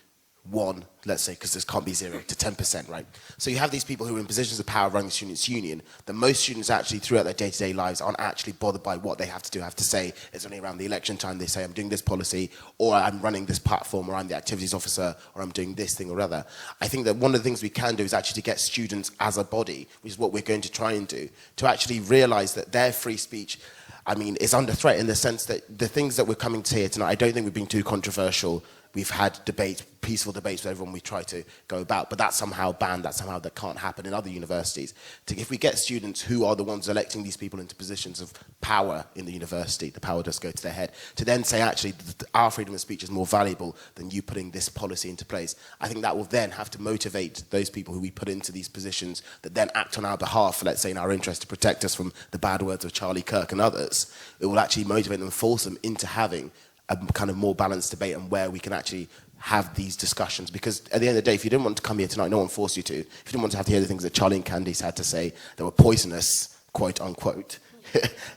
1, let's say, because this can't be 0, to 10%, right? So you have these people who are in positions of power running the Students' Union, that most students actually, throughout their day-to-day lives, aren't actually bothered by what they have to say. It's only around the election time they say, I'm doing this policy, or I'm running this platform, or I'm the activities officer, or I'm doing this thing or other. I think that one of the things we can do is actually to get students as a body, which is what we're going to try and do, to actually realise that their free speech, I mean, is under threat in the sense that the things that we're coming to here tonight, I don't think we've been too controversial. We've had debates, peaceful debates with everyone we try to go about, but that's somehow banned, that can't happen in other universities. If we get students who are the ones electing these people into positions of power in the university, the power does go to their head, to then say, actually, our freedom of speech is more valuable than you putting this policy into place, I think that will then have to motivate those people who we put into these positions that then act on our behalf, let's say in our interest, to protect us from the bad words of Charlie Kirk and others. It will actually motivate them and force them into having a kind of more balanced debate and where we can actually have these discussions. Because at the end of the day, if you didn't want to come here tonight, no one forced you to. If you didn't want to have to hear the things that Charlie and Candace had to say that were poisonous, quote unquote,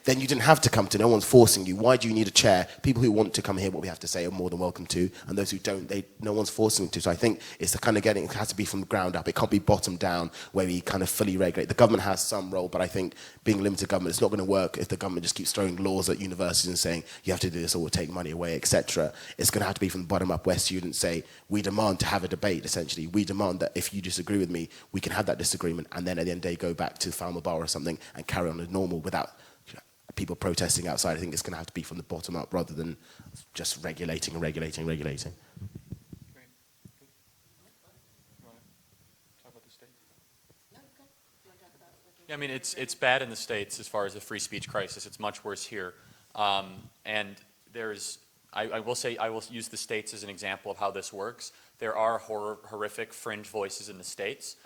then you didn't have to come to. No one's forcing you. Why do you need a chair? People who want to come hear what we have to say are more than welcome to, and those who don't, no one's forcing them to. So I think it's the kind of it has to be from the ground up. It can't be bottom down where we kind of fully regulate. The government has some role, but I think being limited government, it's not going to work if the government just keeps throwing laws at universities and saying you have to do this or we'll take money away, etc. It's going to have to be from the bottom up where students say, we demand to have a debate, essentially. We demand that if you disagree with me, we can have that disagreement, and then at the end of the day go back to the Falmouth Bar or something and carry on as normal without people protesting outside. I think it's going to have to be from the bottom up rather than just regulating and regulating and regulating. Yeah, I mean, it's bad in the States as far as the free speech crisis. It's much worse here. And I will use the States as an example of how this works. There are horrific fringe voices in the States.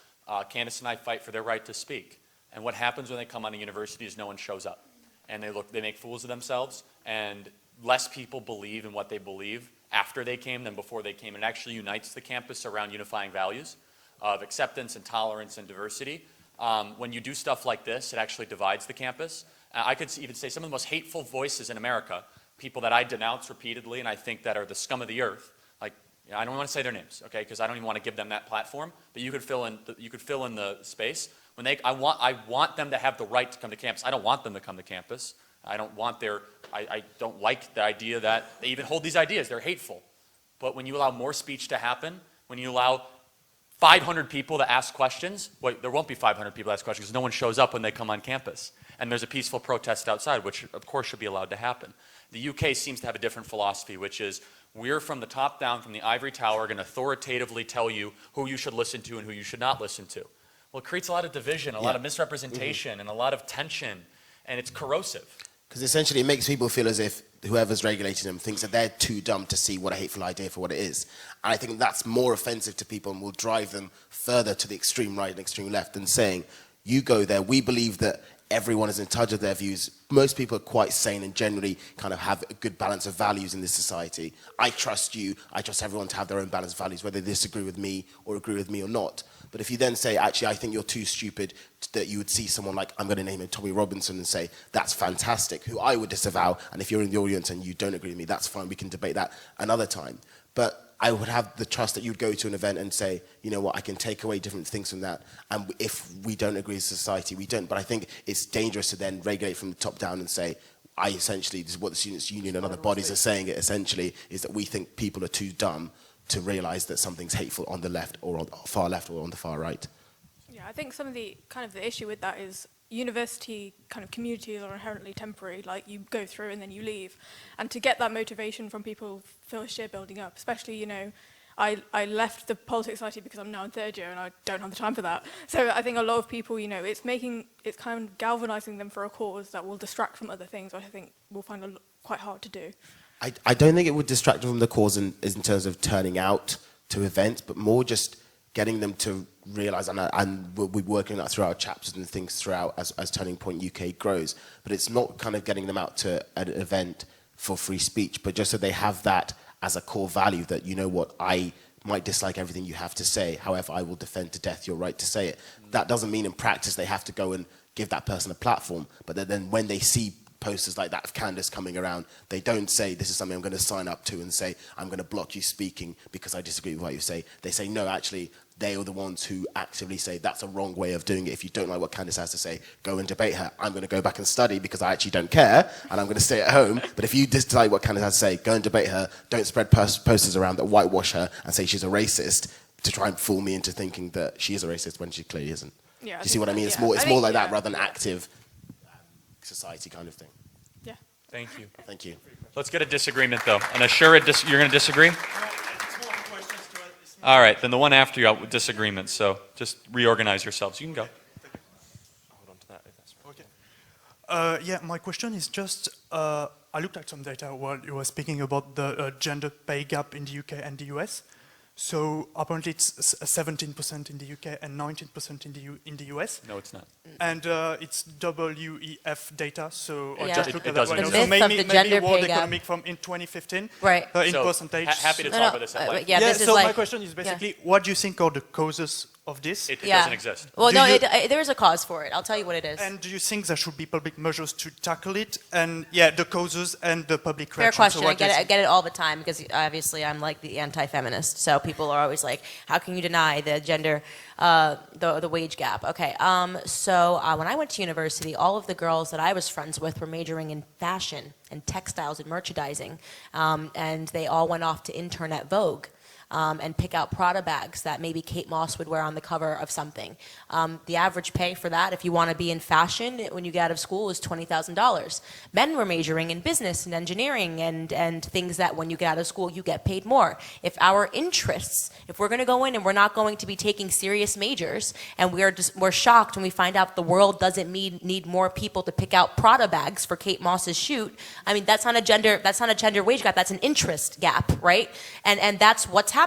Candace and I fight for their right to speak. And what happens when they come on a university is no one shows up. And they make fools of themselves, and less people believe in what they believe after they came than before they came. It actually unites the campus around unifying values of acceptance and tolerance and diversity. When you do stuff like this, it actually divides the campus. I could even say some of the most hateful voices in America, people that I denounce repeatedly and I think that are the scum of the earth, like, I don't want to say their names, okay, because I don't even want to give them that platform, but you could fill in the space. When I want them to have the right to come to campus. I don't want them to come to campus. I don't like the idea that they even hold these ideas. They're hateful. But when you allow more speech to happen, when you allow 500 people to ask questions, well, there won't be 500 people to ask questions because no one shows up when they come on campus. And there's a peaceful protest outside, which of course should be allowed to happen. The UK seems to have a different philosophy, which is we're from the top down, from the ivory tower, going to authoritatively tell you who you should listen to and who you should not listen to. Well, it creates a lot of division, a lot of misrepresentation, and a lot of tension, and it's corrosive. Because essentially it makes people feel as if whoever's regulating them thinks that they're too dumb to see what a hateful idea for what it is. And I think that's more offensive to people and will drive them further to the extreme right and extreme left than saying, you go there, we believe that everyone is in touch with their views. Most people are quite sane and generally kind of have a good balance of values in this society. I trust you, I trust everyone to have their own balanced values, whether they disagree with me or agree with me or not. But if you then say, actually, I think you're too stupid, that you would see someone like, I'm going to name him Tommy Robinson and say, that's fantastic, who I would disavow, and if you're in the audience and you don't agree with me, that's fine, we can debate that another time. But I would have the trust that you'd go to an event and say, you know what, I can take away different things from that, and if we don't agree as a society, we don't. But I think it's dangerous to then regulate from the top down and say, this is what the Students' Union and other bodies are saying, it essentially, is that we think people are too dumb to realise that something's hateful on the left or on the far left or on the far right. Yeah, I think some of the issue with that is university kind of communities are inherently temporary. Like, you go through and then you leave, and to get that motivation from people, first year building up, especially, you know, I left the politics society because I'm now in third year and I don't have the time for that. So I think a lot of people, you know, it's kind of galvanizing them for a cause that will distract from other things, which I think we'll find quite hard to do. I don't think it would distract them from the cause in terms of turning out to events, but more just getting them to realize, and we'll be working that through our chapters and things throughout as Turning Point UK grows, but it's not kind of getting them out to an event for free speech, but just so they have that as a core value that, you know what, I might dislike everything you have to say, however, I will defend to death your right to say it. That doesn't mean in practice they have to go and give that person a platform, but then when they see posters like that of Candace coming around, they don't say, this is something I'm going to sign up to and say, I'm going to block you speaking because I disagree with what you say. They say, no, actually, they are the ones who actively say, that's a wrong way of doing it. If you don't like what Candace has to say, go and debate her. I'm going to go back and study because I actually don't care, and I'm going to stay at home. But if you dislike what Candace has to say, go and debate her. Don't spread posters around that whitewash her and say she's a racist to try and fool me into thinking that she is a racist when she clearly isn't. Yeah, Do you see what I mean? It's yeah. more like that rather than active society kind of thing. Yeah. Thank you. Thank you. Let's get a disagreement, though. And you're going to disagree? All right, then the one after you out with disagreements. So just reorganize yourselves. You can go. Hold on to that. If that's right. Yeah, my question is just, I looked at some data while you were speaking about the gender pay gap in the UK and the US. So apparently it's 17% in the UK and 19% in the US. No, it's not. And it's WEF data, so I Yeah. just looked It at that doesn't right now. exist. So The myth of maybe, the gender maybe World pay gap. Economic from in 2015, Right. in So, percentage. happy to talk about this at length. Yeah, this is so like, my question is basically, what do you think are the causes of this? It yeah. doesn't exist. Well, Do no, you- there is a cause for it. I'll tell you what it is. And do you think there should be public measures to tackle it? And yeah, the causes and the public Fair reaction. question. So I what do you get it. I think? get it all the time because obviously I'm like the anti-feminist. So people are always like, "How can you deny the gender, the wage gap?" Okay. So when I went to university, all of the girls that I was friends with were majoring in fashion and textiles and merchandising, and they all went off to intern at Vogue. And pick out Prada bags that maybe Kate Moss would wear on the cover of something. The average pay for that, if you want to be in fashion when you get out of school, is $20,000. Men were majoring in business and engineering and things that when you get out of school, you get paid more. If our interests, if we're going to go in and we're not going to be taking serious majors, and we're shocked when we find out the world doesn't need more people to pick out Prada bags for Kate Moss's shoot. I mean, that's not a gender wage gap. That's an interest gap, right? And that's what's happening.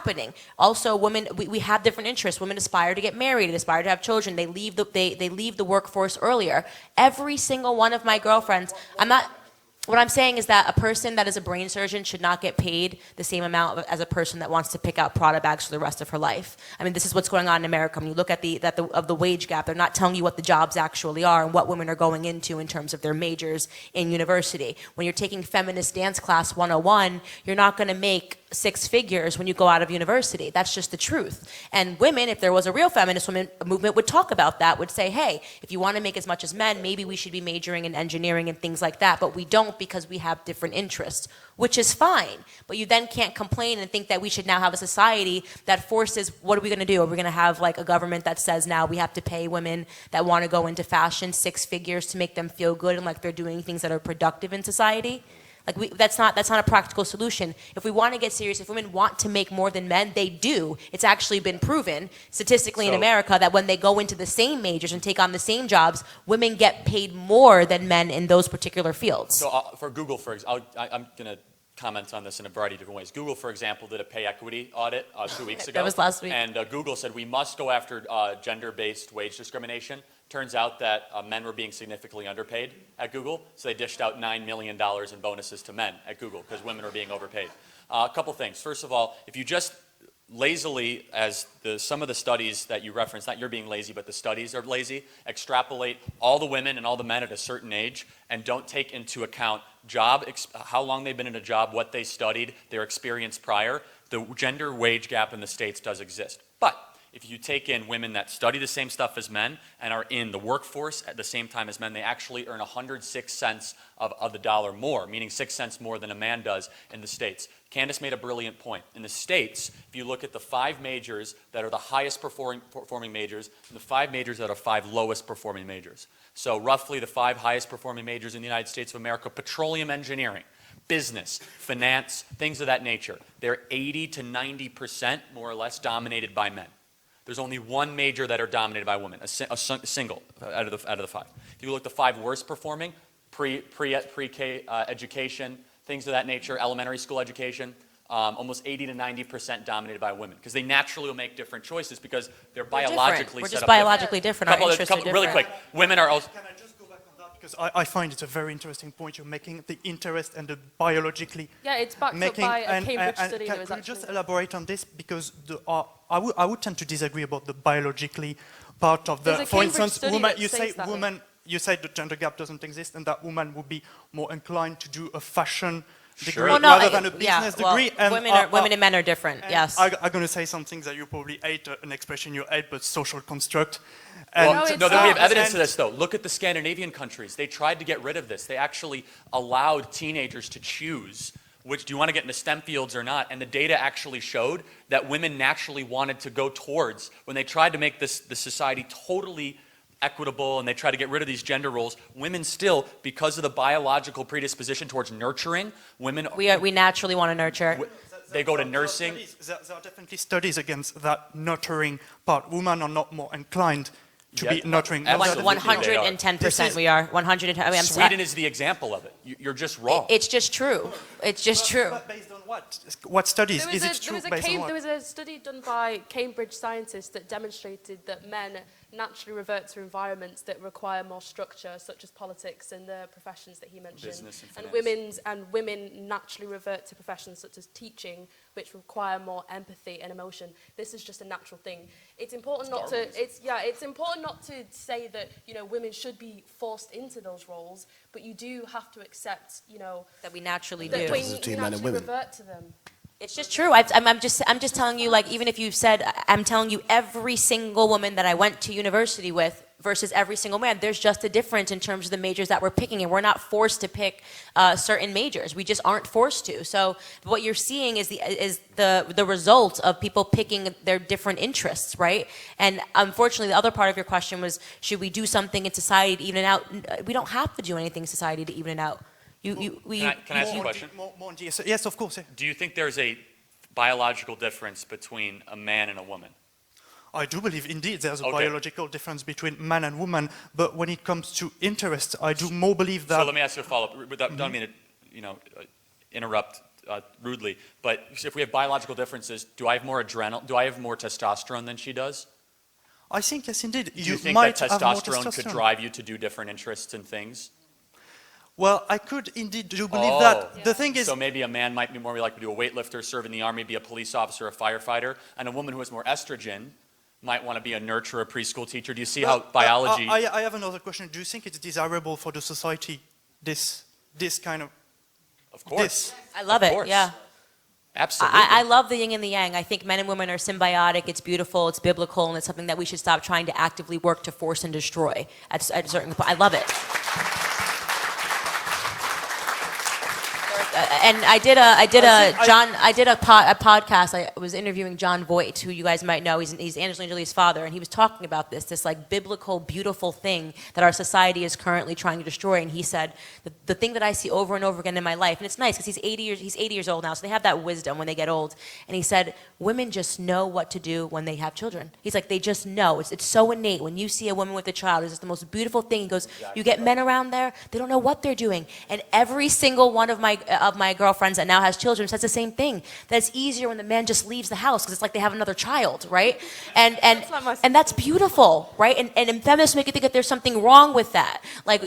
Also, women, we have different interests. Women aspire to get married, aspire to have children. They leave the workforce earlier. Every single one of my girlfriends, what I'm saying is that a person that is a brain surgeon should not get paid the same amount as a person that wants to pick out Prada bags for the rest of her life. I mean, this is what's going on in America. When you look at the wage gap, they're not telling you what the jobs actually are and what women are going into in terms of their majors in university. When you're taking feminist dance class 101, you're not going to make 6 figures when you go out of university. That's just the truth. And women, if there was a real feminist movement, would talk about that, would say, hey, if you want to make as much as men, maybe we should be majoring in engineering and things like that, but we don't because we have different interests, which is fine. But you then can't complain and think that we should now have a society that forces, what are we going to do? Are we going to have like a government that says now we have to pay women that want to go into fashion 6 figures to make them feel good and like they're doing things that are productive in society? Like that's not a practical solution. If we want to get serious, if women want to make more than men, they do. It's actually been proven statistically in America that when they go into the same majors and take on the same jobs, women get paid more than men in those particular fields. So for Google, for example, I'm going to comment on this in a variety of different ways. Google, for example, did a pay equity audit 2 weeks ago. That was last week. And Google said we must go after gender-based wage discrimination. Turns out that men were being significantly underpaid at Google, so they dished out $9 million in bonuses to men at Google because women are being overpaid. A couple things. First of all, if you just lazily, as some of the studies that you referenced, not you're being lazy, but the studies are lazy, extrapolate all the women and all the men at a certain age and don't take into account how long they've been in a job, what they studied, their experience prior, the gender wage gap in the States does exist. But if you take in women that study the same stuff as men and are in the workforce at the same time as men, they actually earn 106 cents of the dollar more, meaning 6 cents more than a man does in the States. Candace made a brilliant point. In the States, if you look at the 5 majors that are the highest performing majors and the 5 majors that are 5 lowest performing majors. So roughly the 5 highest performing majors in the United States of America, petroleum engineering, business, finance, things of that nature. They're 80 to 90% more or less dominated by men. There's only one major that are dominated by women, a single out of the 5. If you look at the 5 worst performing, pre-K education, things of that nature, elementary school education, almost 80 to 90% dominated by women, because they naturally will make different choices because they're biologically We're set just up. biologically different. Our interests are different. Really quick, women are also. Can I just go back on that? Because I find it's a very interesting point you're making, the interest and the biologically Yeah, it's backed making. up by a Cambridge study that Can was you actually... just elaborate on this? Because I would tend to disagree about the biologically part of the, There's a for Cambridge instance, study woman, that you says say that. woman, you say the gender gap doesn't exist and that woman would be more inclined to do a fashion degree Well, no, rather than a business degree. And women and men are different, yes. I'm going to say something that you probably hate, an expression you hate, but social construct. Well, And no, we have evidence of this, though. Look at the Scandinavian countries. They tried to get rid of this. They actually allowed teenagers to choose which, do you want to get into STEM fields or not? And the data actually showed that women naturally wanted to go towards, when they tried to make the society totally equitable and they tried to get rid of these gender roles, women still, because of the biological predisposition towards nurturing, women... We naturally want to nurture. They go to nursing. There are definitely studies against that nurturing part. Women are not more inclined to be nurturing. Absolutely, 110% we are. 110. I mean, Sweden is the example of it. You're just wrong. It's just true. It's just true. But based on what? What studies? There was, Is it true based on what? there was a study done by Cambridge scientists that demonstrated that men naturally revert to environments that require more structure, such as politics and the professions that he mentioned. Business and finance. Women naturally revert to professions such as teaching, which require more empathy and emotion. This is just a natural thing. It's important not to. It's important not to say that women should be forced into those roles, but you do have to accept that we naturally that do. we naturally revert to them. It's just true. I'm just telling you, like, even if you've said, I'm telling you, every single woman that I went to university with versus every single man, there's just a difference in terms of the majors that we're picking, and we're not forced to pick certain majors. We just aren't forced to. So what you're seeing is the result of people picking their different interests, right? And unfortunately, the other part of your question was, should we do something in society to even it out? We don't have to do anything in society to even it out. Can I ask you a question? Yes, of course. Yeah. Do you think there's a biological difference between a man and a woman? I do believe, indeed, there's a biological difference between man and woman, but when it comes to interests, I do more believe that... So let me ask you a follow-up. Don't mean to, interrupt rudely, but if we have biological differences, do I have more testosterone than she does? I think, yes, indeed. Do you think might that have more testosterone could drive you to do different interests and things? Well, I could indeed do believe that. The thing is... So maybe a man might be more likely to be a weightlifter, serve in the army, be a police officer, a firefighter, and a woman who has more estrogen might want to be a nurturer, a preschool teacher. Do you see how biology... I have another question. Do you think it's desirable for the society, this kind of... Of course. I love it, yeah. Absolutely. I love the yin and the yang. I think men and women are symbiotic, it's beautiful, it's biblical, and it's something that we should stop trying to actively work to force and destroy at a certain point. I love it. And I did a podcast. I was interviewing John Voight, who you guys might know. He's Angelina Jolie's father, and he was talking about this like biblical, beautiful thing that our society is currently trying to destroy. And he said the thing that I see over and over again in my life, and it's nice because he's 80 years old now, so they have that wisdom when they get old. And he said women just know what to do when they have children. He's like, they just know. It's so innate. When you see a woman with a child, it's just the most beautiful thing. He goes, you get men around there, they don't know what they're doing. And every single one of my girlfriends that now has children says the same thing, that it's easier when the man just leaves the house because it's like they have another child, right? And that's beautiful, right? And feminists make you think that there's something wrong with that. Like,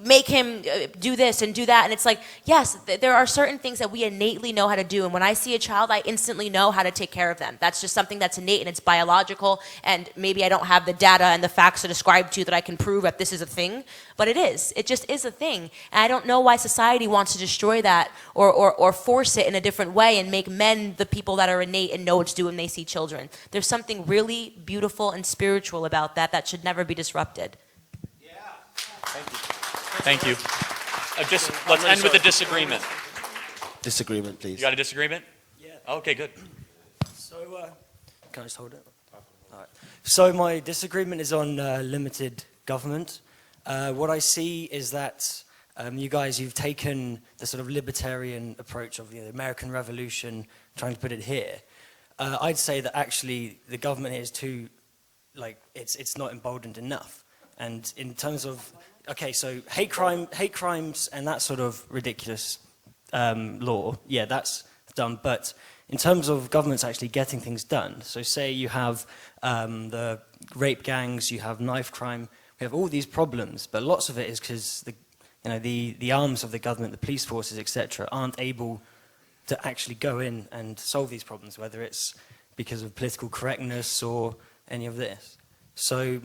make him do this and do that. And it's like, yes, there are certain things that we innately know how to do. And when I see a child, I instantly know how to take care of them. That's just something that's innate and it's biological. And maybe I don't have the data and the facts to describe to you that I can prove that this is a thing, but it is. It just is a thing. And I don't know why society wants to destroy that or force it in a different way and make men the people that are innate and know what to do when they see children. There's something really beautiful and spiritual about that should never be disrupted. Yeah. Thank you. Let's end with a disagreement. Disagreement, please. You got a disagreement? Yeah. Okay, good. So, can I just hold it? All right. So my disagreement is on limited government. What I see is that you guys, you've taken the sort of libertarian approach of the American Revolution, trying to put it here. I'd say that actually the government here is too, like, it's not emboldened enough. And in terms of, okay, so hate crimes and that sort of ridiculous law, yeah, that's done. But in terms of governments actually getting things done, so say you have the rape gangs, you have knife crime, we have all these problems, but lots of it is because the arms of the government, the police forces, etc., aren't able to actually go in and solve these problems, whether it's because of political correctness or any of this. So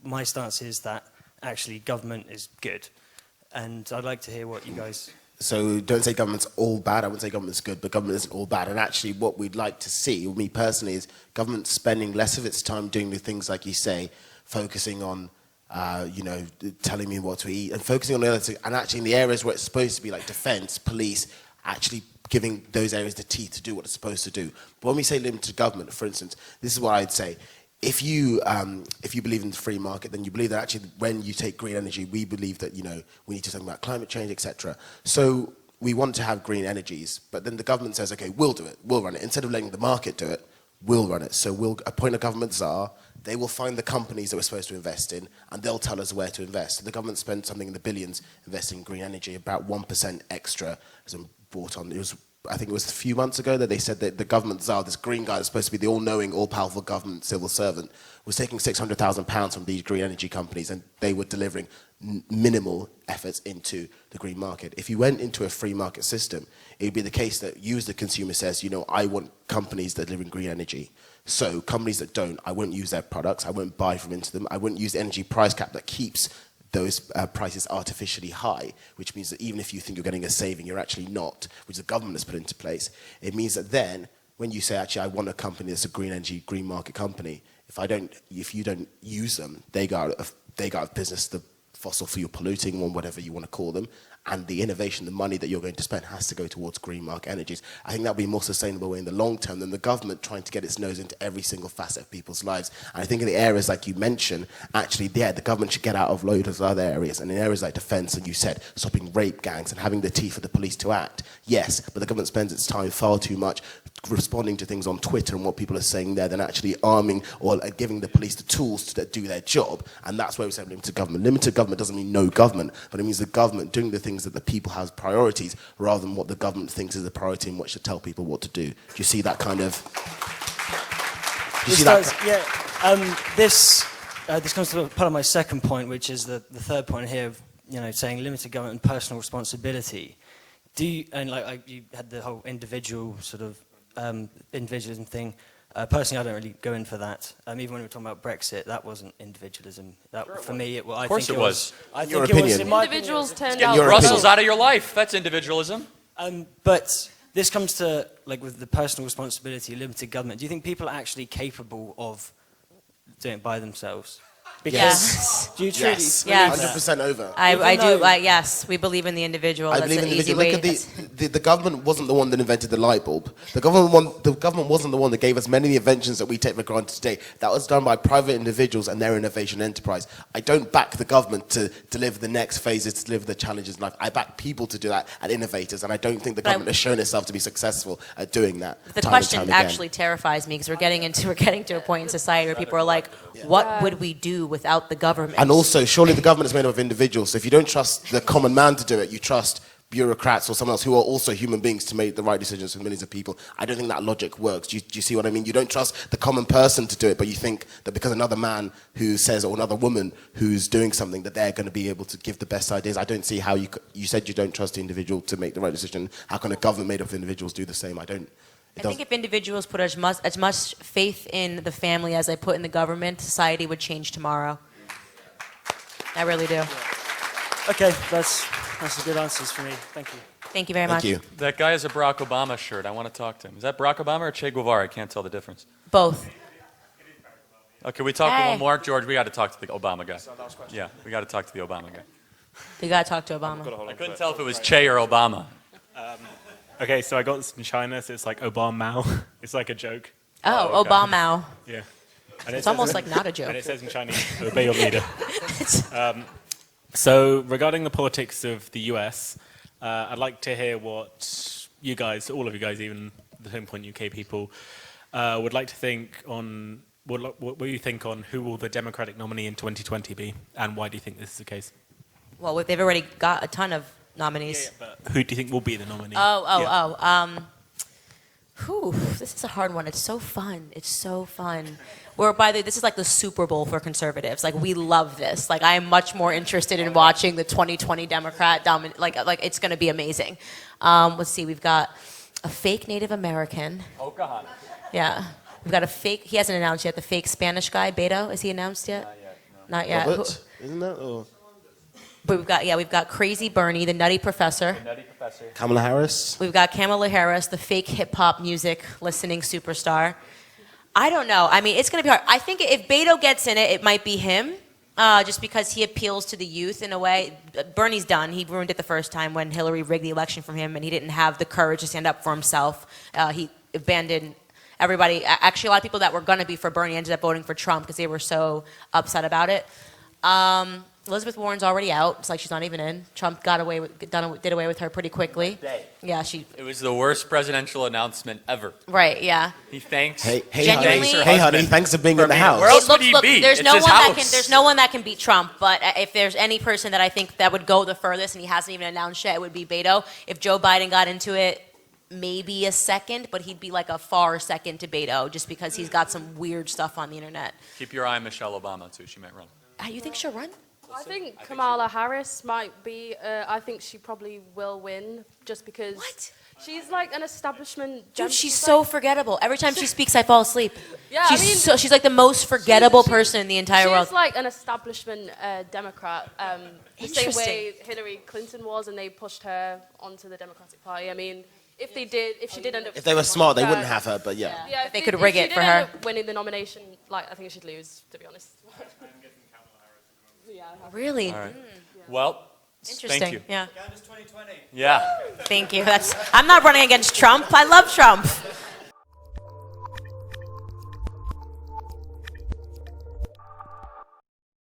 my stance is that actually government is good, and I'd like to hear what you guys... So don't say government's all bad. I wouldn't say government's good, but government isn't all bad. And actually what we'd like to see, or me personally, is government spending less of its time doing the things like you say, focusing on telling me what to eat, and focusing on the other things, and actually in the areas where it's supposed to be, like defense, police, actually giving those areas the teeth to do what it's supposed to do. But when we say limited government, for instance, this is what I'd say. If you believe in the free market, then you believe that actually when you take green energy, we believe that, we need to talk about climate change, etc. So we want to have green energies, but then the government says, okay, we'll do it, we'll run it. Instead of letting the market do it, we'll run it. So we'll appoint a government czar, they will find the companies that we're supposed to invest in, and they'll tell us where to invest. So the government spent something in the billions investing in green energy, about 1% extra has been brought on. I think it was a few months ago that they said that the government czar, this green guy that's supposed to be the all-knowing, all-powerful government civil servant, was taking £600,000 from these green energy companies, and they were delivering minimal efforts into the green market. If you went into a free market system, it would be the case that you as the consumer says, I want companies that deliver green energy. So companies that don't, I won't use their products, I won't buy from into them, I won't use the energy price cap that keeps those prices artificially high, which means that even if you think you're getting a saving, you're actually not, which the government has put into place. It means that then, when you say, actually, I want a company that's a green energy, green market company, if you don't use them, they go out of business, the fossil fuel polluting one, whatever you want to call them, and the innovation, the money that you're going to spend has to go towards green market energies. I think that would be a more sustainable way in the long term than the government trying to get its nose into every single facet of people's lives. And I think in the areas like you mentioned, actually, yeah, the government should get out of loads of other areas. And in areas like defense, and you said, stopping rape gangs and having the teeth for the police to act, yes, but the government spends its time far too much responding to things on Twitter and what people are saying there than actually arming or giving the police the tools to do their job. And that's where we say limited government. Limited government doesn't mean no government, but it means the government doing the things that the people have priorities rather than what the government thinks is a priority and what should tell people what to do. Do you see that kind of... This comes to part of my second point, which is the third point here of saying limited government and personal responsibility. You had the whole individual sort of individualism thing. Personally, I don't really go in for that. Even when we were talking about Brexit, that wasn't individualism. For me, I think it was. I think it was. Individuals turned out. Brussels out of your life. That's individualism. But this comes to with the personal responsibility, limited government. Do you think people are actually capable of doing it by themselves? Because do you truly yes, yes. 100% over. I do. Yes, we believe in the individual. I That's believe in an the easy individual. way. Look at the government wasn't the one that invented the light bulb. The government wasn't the one that gave us many of the inventions that we take for granted today. That was done by private individuals and their innovation enterprise. I don't back the government to deliver the next phases, to deliver the challenges in life. I back people to do that and innovators, and I don't think the government has shown itself to be successful at doing that. The question actually terrifies me because we're getting to a point in society where people are like, what would we do without the government? And also, surely the government is made up of individuals. So if you don't trust the common man to do it, you trust bureaucrats or someone else who are also human beings to make the right decisions for millions of people. I don't think that logic works. Do you see what I mean? You don't trust the common person to do it, but you think that because another man who says, or another woman who's doing something, that they're going to be able to give the best ideas. I don't see how you said you don't trust the individual to make the right decision. How can a government made up of individuals do the same? I think if individuals put as much faith in the family as I put in the government, society would change tomorrow. I really do. Okay, that's a good answers for me. Thank you. Thank you very much. Thank you. That guy has a Barack Obama shirt. I want to talk to him. Is that Barack Obama or Che Guevara? I can't tell the difference. Both. Okay, we talk to one more. George, we got to talk to the Obama guy. Yeah, we got to talk to the Obama guy. You got to talk to Obama. I couldn't tell if it was Che or Obama. Okay, so I got this in China, so it's like Obama. It's like a joke. Oh, okay. Obama. Yeah. And it's almost like not a joke. And it says in Chinese, obey your leader. So regarding the politics of the US, I'd like to hear what you guys, all of you guys, even the Home Point UK people, would like to think on, what you think on who will the Democratic nominee in 2020 be, and why do you think this is the case? Well, they've already got a ton of nominees. But who do you think will be the nominee? This is a hard one. It's so fun. It's so fun. By the way, this is like the Super Bowl for conservatives. Like, we love this. Like, I am much more interested in watching the 2020 Democrat like it's going to be amazing. Let's see. We've got a fake Native American. Oh, God. Yeah. We've got a fake. He hasn't announced yet. The fake Spanish guy, Beto. Is he announced yet? Not yet. No. Not yet. Robert, isn't that? Or? But we've got Crazy Bernie, the Nutty Professor. The Nutty Professor. Kamala Harris. We've got Kamala Harris, the fake hip hop music listening superstar. I don't know. I mean, it's going to be hard. I think if Beto gets in it, it might be him, just because he appeals to the youth in a way. Bernie's done. He ruined it the first time when Hillary rigged the election from him, and he didn't have the courage to stand up for himself. He abandoned everybody. Actually, a lot of people that were going to be for Bernie ended up voting for Trump because they were so upset about it. Elizabeth Warren's already out. It's like she's not even in. Trump did away with her pretty quickly. Yeah, It was the worst presidential announcement ever. Right, yeah. He thanks. Hey, Genuinely? honey, thanks for being in the house. Where else would he be? There's It's no his one house. there's no one that can beat Trump. But if there's any person that I think that would go the furthest, and he hasn't even announced yet, it would be Beto. If Joe Biden got into it, maybe a second, but he'd be like a far second to Beto, just because he's got some weird stuff on the internet. Keep your eye on Michelle Obama, too. She might run. You think she'll run? I think Kamala Harris might be, I think she probably will win just because she's like an establishment. Dude, she's so forgettable. Every time she speaks, I fall asleep. Yeah, she's like the most forgettable person in the entire world. She's like an establishment Democrat, the same Interesting. way Hillary Clinton was, and they pushed her onto the Democratic Party. I mean, if she did end up... If they were smart, they wouldn't have her, but yeah. Yeah, They could rig it for If she her. did end up winning the nomination, like, I think she'd lose, to be honest. Really? All right. Well, Interesting. thank you. Yeah. Candace 2020. Yeah. Thank you. I'm not running against Trump. I love Trump.